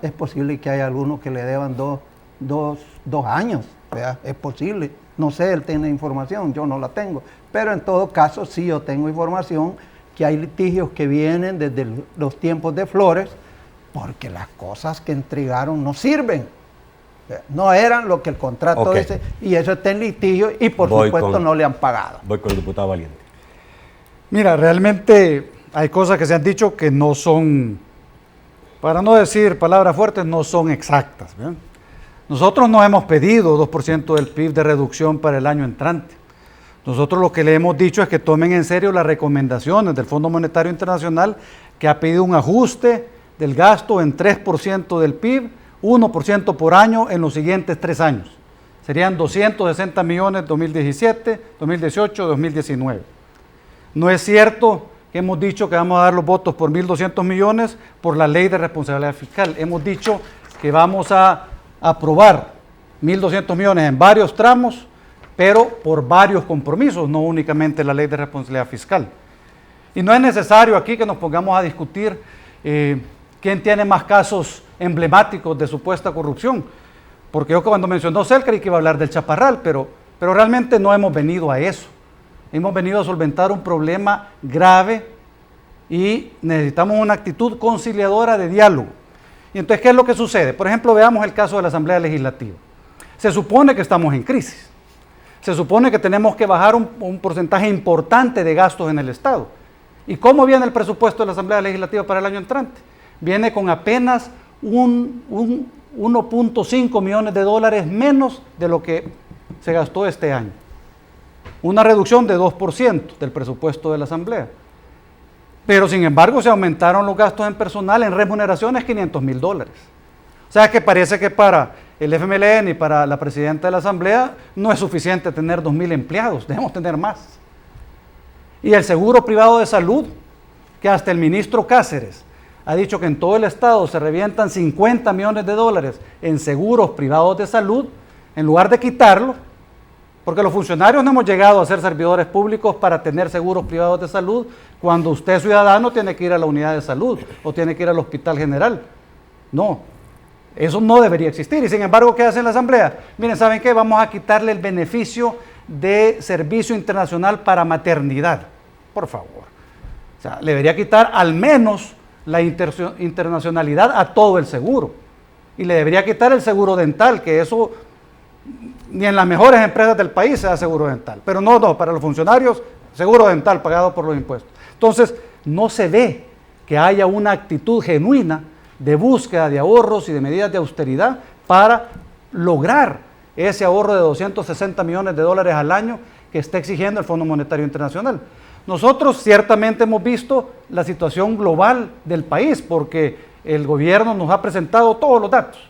es posible que haya algunos que le deban dos años, ¿verdad? Es posible. No sé, él tiene información, yo no la tengo. Pero en todo caso, sí, yo tengo información que hay litigios que vienen desde los tiempos de Flores, porque las cosas que entregaron no sirven. No eran lo que el contrato dice, y eso está en litigio, y por supuesto no le han pagado. Voy con el diputado Valiente. Mira, realmente hay cosas que se han dicho que no son, para no decir palabras fuertes, no son exactas. ¿Bien? Nosotros no hemos pedido 2% del PIB de reducción para el año entrante. Nosotros lo que le hemos dicho es que tomen en serio las recomendaciones del Fondo Monetario Internacional, que ha pedido un ajuste del gasto en 3% del PIB, 1% por año en los siguientes 3 años. Serían 260 millones 2017, 2018, 2019. No es cierto que hemos dicho que vamos a dar los votos por 1.200 millones por la ley de responsabilidad fiscal. Hemos dicho que vamos a aprobar 1.200 millones en varios tramos, pero por varios compromisos, no únicamente la ley de responsabilidad fiscal. Y no es necesario aquí que nos pongamos a discutir quién tiene más casos emblemáticos de supuesta corrupción, porque yo cuando mencionó CEL creí que iba a hablar del Chaparral, pero realmente no hemos venido a eso. Hemos venido a solventar un problema grave y necesitamos una actitud conciliadora de diálogo. Y entonces, ¿qué es lo que sucede? Por ejemplo, veamos el caso de la Asamblea Legislativa. Se supone que estamos en crisis. Se supone que tenemos que bajar un porcentaje importante de gastos en el Estado. ¿Y cómo viene el presupuesto de la Asamblea Legislativa para el año entrante? Viene con apenas 1.5 millones de dólares menos de lo que se gastó este año. Una reducción de 2% del presupuesto de la Asamblea. Pero sin embargo se aumentaron los gastos en personal, en remuneraciones, $500,000. O sea que parece que para el FMLN y para la presidenta de la Asamblea no es suficiente tener 2,000 empleados, debemos tener más. Y el seguro privado de salud, que hasta el ministro Cáceres ha dicho que en todo el estado se revientan $50 millones en seguros privados de salud, en lugar de quitarlo, porque los funcionarios no hemos llegado a ser servidores públicos para tener seguros privados de salud, cuando usted, ciudadano, tiene que ir a la unidad de salud o tiene que ir al hospital general. No, eso no debería existir. Y sin embargo, ¿qué hace la Asamblea? Miren, ¿saben qué? Vamos a quitarle el beneficio de servicio internacional para maternidad. Por favor. O sea, le debería quitar al menos la internacionalidad a todo el seguro. Y le debería quitar el seguro dental, que eso ni en las mejores empresas del país se da seguro dental. Pero no, para los funcionarios seguro dental pagado por los impuestos. Entonces, no se ve que haya una actitud genuina de búsqueda de ahorros y de medidas de austeridad para lograr ese ahorro de 260 millones de dólares al año que está exigiendo el Fondo Monetario Internacional. Nosotros ciertamente hemos visto la situación global del país porque el gobierno nos ha presentado todos los datos.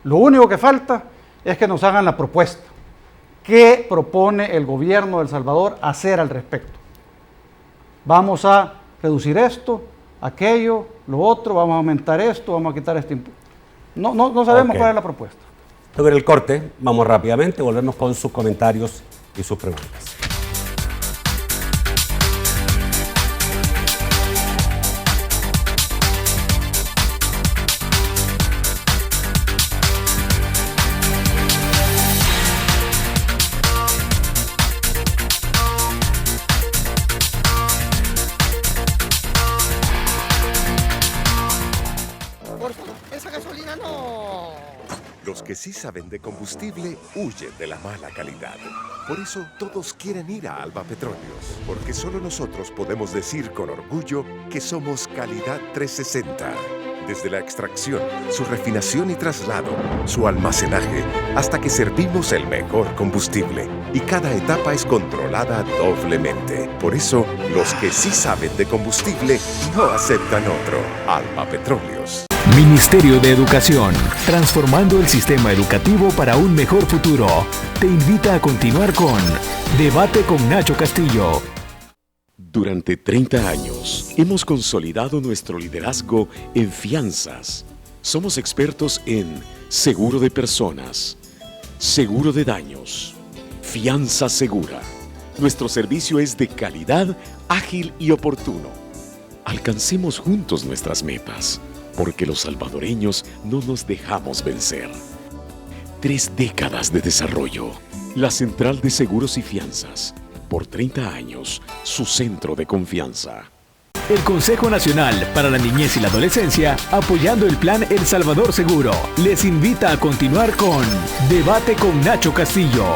Lo único que falta es que nos hagan la propuesta. ¿Qué propone el gobierno de El Salvador hacer al respecto? Vamos a reducir esto, aquello, lo otro, vamos a aumentar esto, vamos a quitar este impuesto. No sabemos cuál es la propuesta. Sobre el corte, vamos rápidamente, volvemos con sus comentarios y sus preguntas. Los que sí saben de combustible huyen de la mala calidad. Por eso todos quieren ir a Alba Petróleos, porque solo nosotros podemos decir con orgullo que somos calidad 360. Desde la extracción, su refinación y traslado, su almacenaje, hasta que servimos el mejor combustible. Y cada etapa es controlada doblemente. Por eso, los que sí saben de combustible no aceptan otro. Alba Petróleos. Ministerio de Educación, transformando el sistema educativo para un mejor futuro. Te invita a continuar con Debate con Nacho Castillo. Durante 30 años hemos consolidado nuestro liderazgo en fianzas. Somos expertos en seguro de personas, seguro de daños, fianza segura. Nuestro servicio es de calidad, ágil y oportuno. Alcancemos juntos nuestras metas, porque los salvadoreños no nos dejamos vencer. 3 décadas de desarrollo. La Central de Seguros y Fianzas. Por 30 años, su centro de confianza. El Consejo Nacional para la Niñez y la Adolescencia, apoyando el Plan El Salvador Seguro, les invita a continuar con Debate con Nacho Castillo.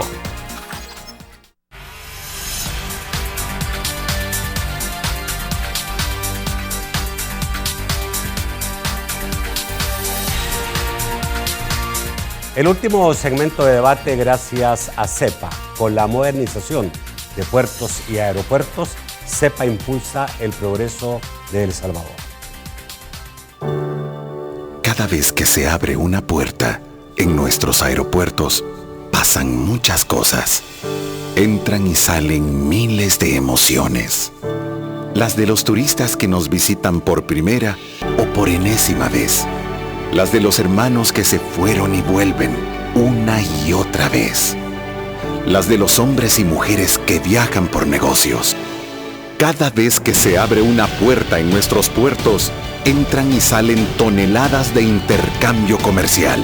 El último segmento de debate gracias a CEPA. Con la modernización de puertos y aeropuertos, CEPA impulsa el progreso de El Salvador. Cada vez que se abre una puerta en nuestros aeropuertos, pasan muchas cosas. Entran y salen miles de emociones. Las de los turistas que nos visitan por primera o por enésima vez. Las de los hermanos que se fueron y vuelven una y otra vez. Las de los hombres y mujeres que viajan por negocios. Cada vez que se abre una puerta en nuestros puertos, entran y salen toneladas de intercambio comercial.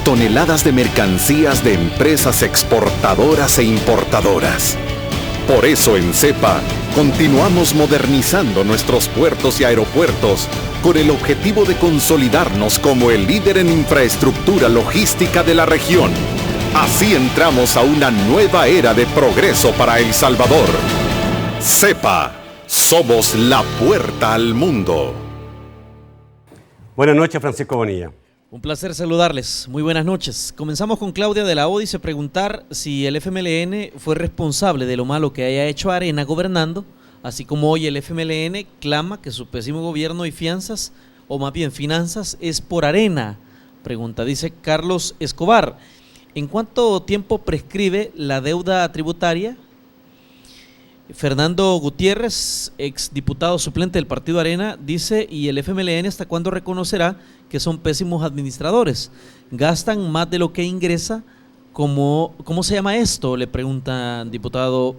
Toneladas de mercancías de empresas exportadoras e importadoras. Por eso en CEPA continuamos modernizando nuestros puertos y aeropuertos con el objetivo de consolidarnos como el líder en infraestructura logística de la región. Así entramos a una nueva era de progreso para El Salvador. CEPA, somos la puerta al mundo. Buenas noches, Francisco Bonilla. Un placer saludarles. Muy buenas noches. Comenzamos con Claudia de la O. Dice preguntar si el FMLN fue responsable de lo malo que haya hecho Arena gobernando, así como hoy el FMLN clama que su pésimo gobierno y fianzas, o más bien finanzas, es por Arena. Pregunta, dice Carlos Escobar, ¿en cuánto tiempo prescribe la deuda tributaria? Fernando Gutiérrez, exdiputado suplente del Partido Arena, dice, ¿y el FMLN hasta cuándo reconocerá que son pésimos administradores? ¿Gastan más de lo que ingresa? ¿Cómo se llama esto? Le pregunta diputado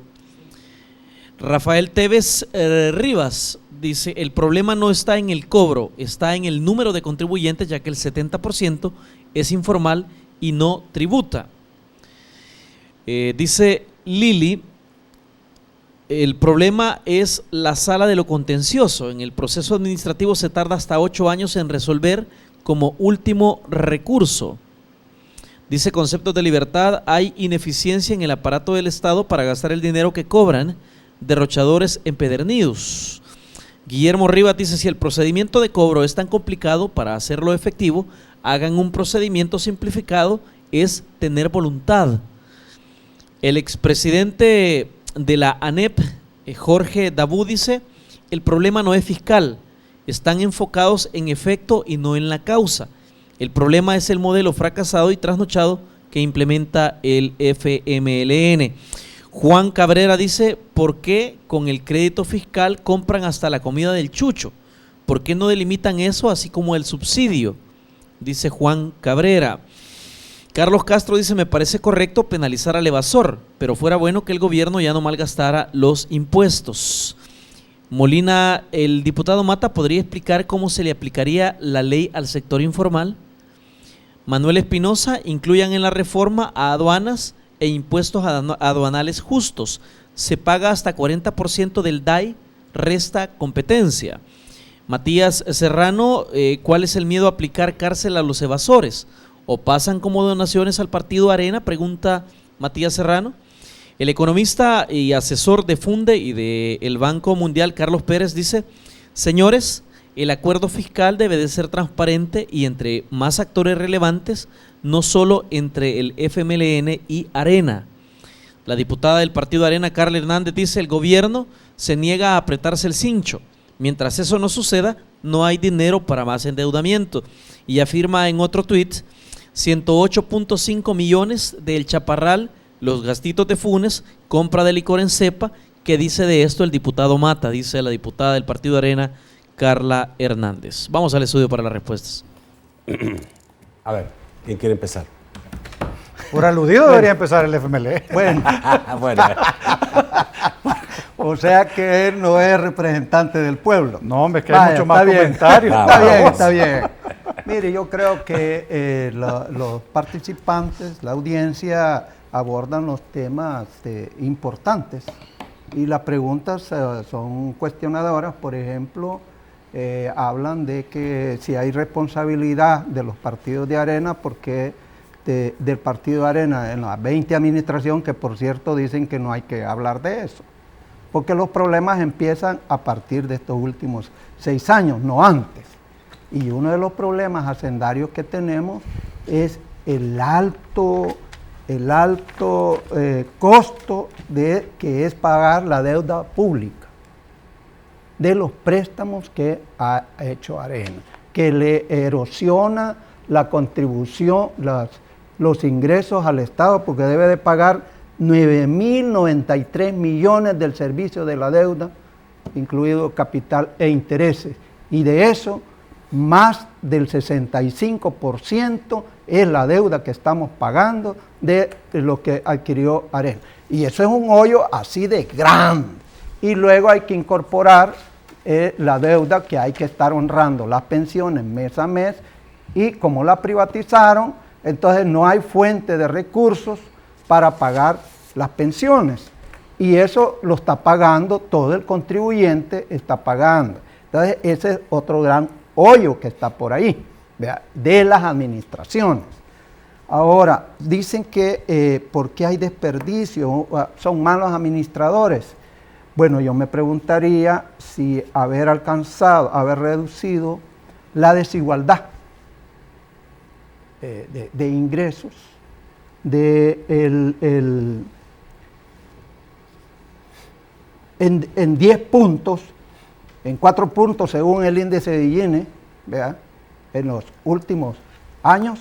Rafael Tevez Rivas. Dice, el problema no está en el cobro, está en el número de contribuyentes, ya que el 70% es informal y no tributa. Dice Lili, el problema es la sala de lo contencioso. En el proceso administrativo se tarda hasta 8 años en resolver como último recurso. Dice Conceptos de Libertad, hay ineficiencia en el aparato del Estado para gastar el dinero que cobran. derrochadores empedernidos. Guillermo Rivas dice, si el procedimiento de cobro es tan complicado, para hacerlo efectivo, hagan un procedimiento simplificado, es tener voluntad. El expresidente de la ANEP, Jorge Dabú, dice, el problema no es fiscal, están enfocados en efecto y no en la causa. El problema es el modelo fracasado y trasnochado que implementa el FMLN. Juan Cabrera dice, ¿por qué con el crédito fiscal compran hasta la comida del chucho? ¿Por qué no delimitan eso así como el subsidio? Dice Juan Cabrera. Carlos Castro dice, me parece correcto penalizar al evasor, pero fuera bueno que el gobierno ya no malgastara los impuestos. Molina, el diputado Mata, ¿podría explicar cómo se le aplicaría la ley al sector informal? Manuel Espinosa, incluyan en la reforma a aduanas e impuestos aduanales justos. Se paga hasta 40% del DAI, resta competencia. Matías Serrano, ¿cuál es el miedo a aplicar cárcel a los evasores? ¿O pasan como donaciones al partido Arena? Pregunta Matías Serrano. El economista y asesor de Funde y del Banco Mundial, Carlos Pérez, dice, señores, el acuerdo fiscal debe de ser transparente y entre más actores relevantes, no solo entre el FMLN y Arena. La diputada del partido Arena, Carla Hernández, dice, el gobierno se niega a apretarse el cincho. Mientras eso no suceda, no hay dinero para más endeudamiento. Y afirma en otro tuit, 108.5 millones del Chaparral, los gastitos de Funes, compra de licor en cepa. ¿Qué dice de esto el diputado Mata? Dice la diputada del partido Arena, Carla Hernández. Vamos al estudio para las respuestas. A ver, ¿quién quiere empezar? Por aludido debería empezar el FMLN. Bueno. Bueno. O sea que él no es representante del pueblo. No, hombre, es que hay mucho más comentarios. Está bien. Mire, yo creo que los participantes, la audiencia, abordan los temas importantes y las preguntas son cuestionadoras. Por ejemplo, hablan de que si hay responsabilidad de los partidos de Arena, porque del partido de Arena en la 20 administración, que por cierto dicen que no hay que hablar de eso, porque los problemas empiezan a partir de estos últimos 6 años, no antes. Y uno de los problemas hacendarios que tenemos es el alto costo que es pagar la deuda pública, de los préstamos que ha hecho Arena, que le erosiona la contribución, los ingresos al Estado, porque debe de pagar 9.093 millones del servicio de la deuda, incluido capital e intereses, y de eso más del 65% es la deuda que estamos pagando de lo que adquirió Arena. Y eso es un hoyo así de grande. Y luego hay que incorporar la deuda que hay que estar honrando, las pensiones mes a mes, y como la privatizaron, entonces no hay fuente de recursos para pagar las pensiones. Y eso lo está pagando, todo el contribuyente está pagando. Entonces ese es otro gran hoyo que está por ahí, ¿vea?, de las administraciones. Ahora, dicen que ¿por qué hay desperdicio? ¿Son malos administradores? Bueno, yo me preguntaría si haber reducido la desigualdad de ingresos, en 10 puntos, en 4 puntos según el índice de Gini, ¿vea?, en los últimos años,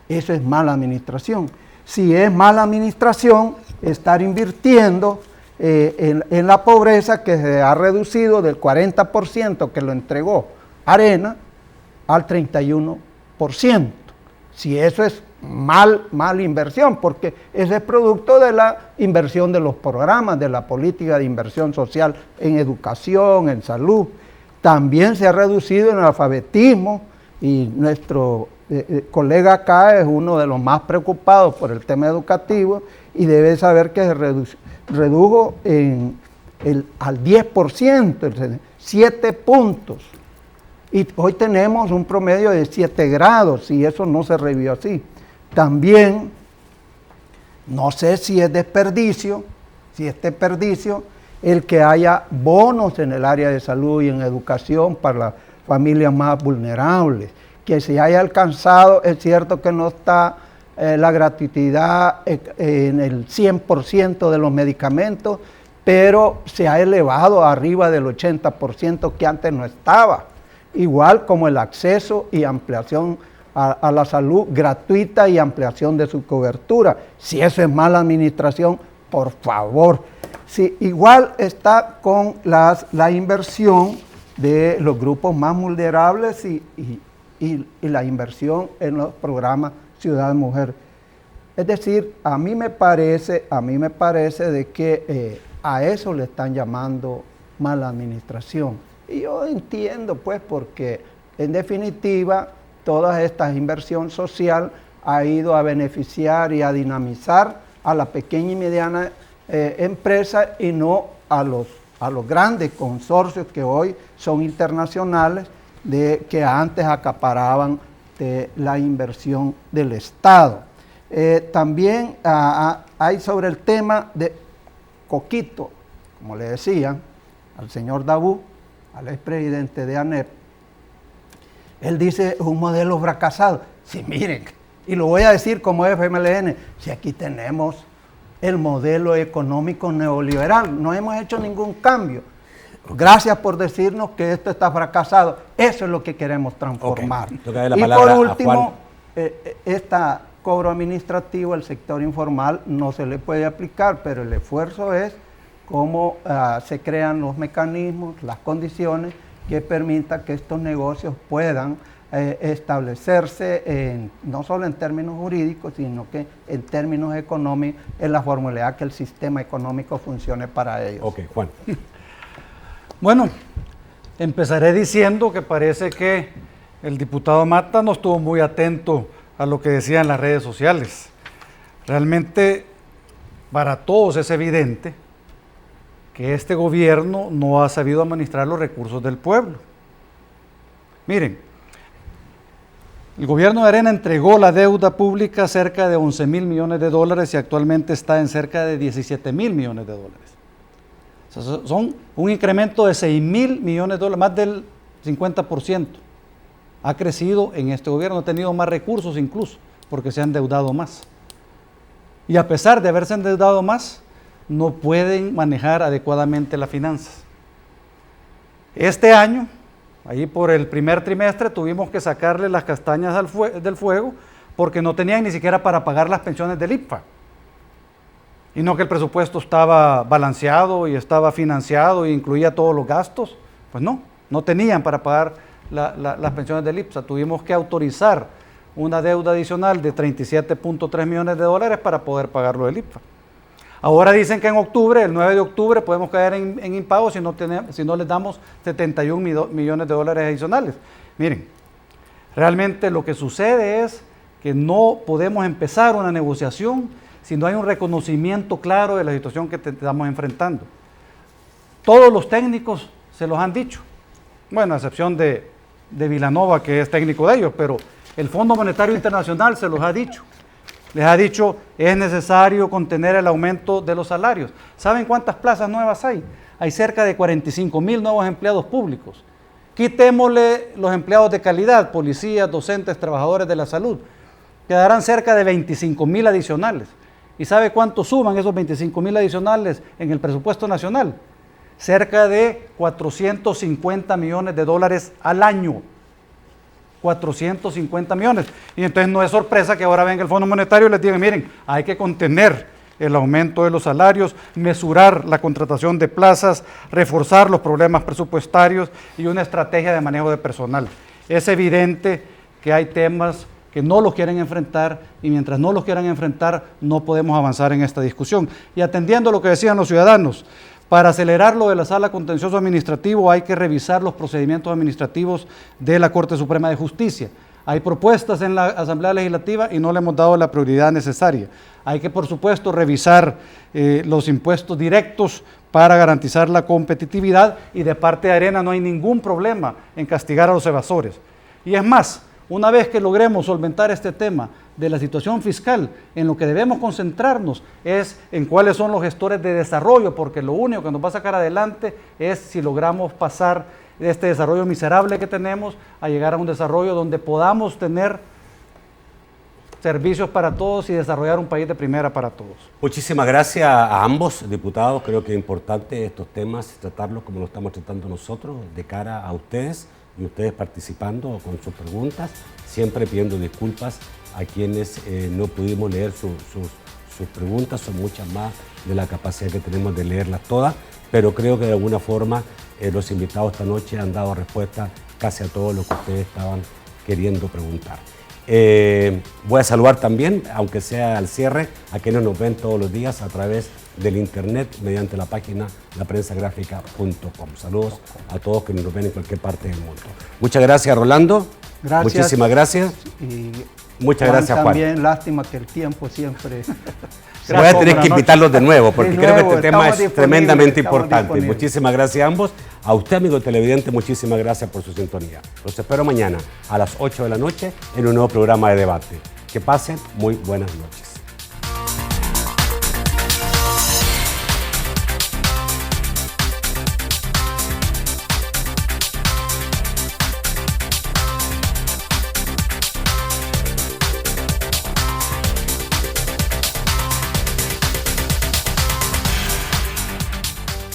eso es mala administración. Si es mala administración, estar invirtiendo en la pobreza, que se ha reducido del 40% que lo entregó Arena al 31%. Si eso es mal inversión, porque ese es producto de la inversión de los programas, de la política de inversión social en educación, en salud. También se ha reducido en el alfabetismo, y nuestro colega acá es uno de los más preocupados por el tema educativo, y debe saber que se redujo al 10%, 7 puntos. Y hoy tenemos un promedio de 7 grados, y eso no se revió así. También, no sé si es desperdicio, el que haya bonos en el área de salud y en educación para las familias más vulnerables, que se haya alcanzado, es cierto que no está la gratuidad en el 100% de los medicamentos, pero se ha elevado arriba del 80% que antes no estaba, igual como el acceso y ampliación a la salud gratuita y ampliación de su cobertura. Si eso es mala administración, por favor. Sí, igual está con la inversión de los grupos más vulnerables y la inversión en los programas Ciudad Mujer. Es decir, a mí me parece de que a eso le están llamando mala administración. Y yo entiendo, pues, porque en definitiva toda esta inversión social ha ido a beneficiar y a dinamizar a la pequeña y mediana empresa y no a los grandes consorcios que hoy son internacionales, que antes acaparaban la inversión del Estado. También hay sobre el tema de Coquito, como le decían al señor Dabú, al expresidente de ANEP, él dice un modelo fracasado. Sí, miren, y lo voy a decir como FMLN, si aquí tenemos el modelo económico neoliberal, no hemos hecho ningún cambio. Gracias por decirnos que esto está fracasado, eso es lo que queremos transformar. Y por último, este cobro administrativo, el sector informal no se le puede aplicar, pero el esfuerzo es cómo se crean los mecanismos, las condiciones que permitan que estos negocios puedan establecerse no solo en términos jurídicos, sino que en términos económicos, en la formalidad que el sistema económico funcione para ellos. Ok, Juan. Bueno, empezaré diciendo que parece que el diputado Mata no estuvo muy atento a lo que decía en las redes sociales. Realmente, para todos es evidente que este gobierno no ha sabido administrar los recursos del pueblo. Miren, el gobierno de Arena entregó la deuda pública cerca de 11,000 millones de dólares y actualmente está en cerca de 17,000 millones de dólares. O sea, son un incremento de 6,000 millones de dólares, más del 50%. Ha crecido en este gobierno, ha tenido más recursos incluso, porque se han endeudado más. Y a pesar de haberse endeudado más, no pueden manejar adecuadamente las finanzas. Este año, ahí por el primer trimestre, tuvimos que sacarle las castañas del fuego porque no tenían ni siquiera para pagar las pensiones del IPFA. Y no que el presupuesto estaba balanceado y estaba financiado e incluía todos los gastos. Pues no tenían para pagar las pensiones del IPSA. Tuvimos que autorizar una deuda adicional de 37.3 millones de dólares para poder pagarlo del IPFA. Ahora dicen que en octubre, el 9 de octubre, podemos caer en impago si no les damos 71 millones de dólares adicionales. Miren, realmente lo que sucede es que no podemos empezar una negociación si no hay un reconocimiento claro de la situación que estamos enfrentando. Todos los técnicos se los han dicho, bueno, a excepción de Vilanova, que es técnico de ellos, pero el Fondo Monetario Internacional se los ha dicho. Les ha dicho, es necesario contener el aumento de los salarios. ¿Saben cuántas plazas nuevas hay? Hay cerca de 45,000 nuevos empleados públicos. Quitémosle los empleados de calidad, policías, docentes, trabajadores de la salud. Quedarán cerca de 25,000 adicionales. ¿Y sabe cuánto suman esos 25,000 adicionales en el presupuesto nacional? Cerca de 450 millones de dólares al año. 450 millones. Y entonces no es sorpresa que ahora venga el Fondo Monetario y les diga, miren, hay que contener el aumento de los salarios, mesurar la contratación de plazas, reforzar los problemas presupuestarios y una estrategia de manejo de personal. Es evidente que hay temas que no los quieren enfrentar y mientras no los quieran enfrentar no podemos avanzar en esta discusión. Y atendiendo a lo que decían los ciudadanos, para acelerar lo de la Sala Contencioso Administrativo hay que revisar los procedimientos administrativos de la Corte Suprema de Justicia. Hay propuestas en la Asamblea Legislativa y no le hemos dado la prioridad necesaria. Hay que, por supuesto, revisar los impuestos directos para garantizar la competitividad y de parte de Arena no hay ningún problema en castigar a los evasores. Y es más, Una vez que logremos solventar este tema de la situación fiscal, en lo que debemos concentrarnos es en cuáles son los gestores de desarrollo, porque lo único que nos va a sacar adelante es si logramos pasar de este desarrollo miserable que tenemos a llegar a un desarrollo donde podamos tener servicios para todos y desarrollar un país de primera para todos. Muchísimas gracias a ambos diputados. Creo que es importante estos temas tratarlos como lo estamos tratando nosotros, de cara a ustedes y ustedes participando con sus preguntas, siempre pidiendo disculpas a quienes no pudimos leer sus preguntas. Son muchas más de la capacidad que tenemos de leerlas todas, pero creo que de alguna forma los invitados esta noche han dado respuesta casi a todo lo que ustedes estaban queriendo preguntar. Voy a saludar también, aunque sea al cierre, a quienes nos ven todos los días a través del internet mediante la página laprensagráfica.com. Saludos a todos que nos ven en cualquier parte del mundo. Muchas gracias, Rolando. Gracias. Muchísimas gracias. Y muchas gracias, Juan. También, lástima que el tiempo siempre... Voy a tener que invitarlos de nuevo, porque creo que este tema es tremendamente importante. Muchísimas gracias a ambos. A usted, amigo televidente, muchísimas gracias por su sintonía. Los espero mañana a las 8 de la noche en un nuevo programa de debate. Que pasen muy buenas noches.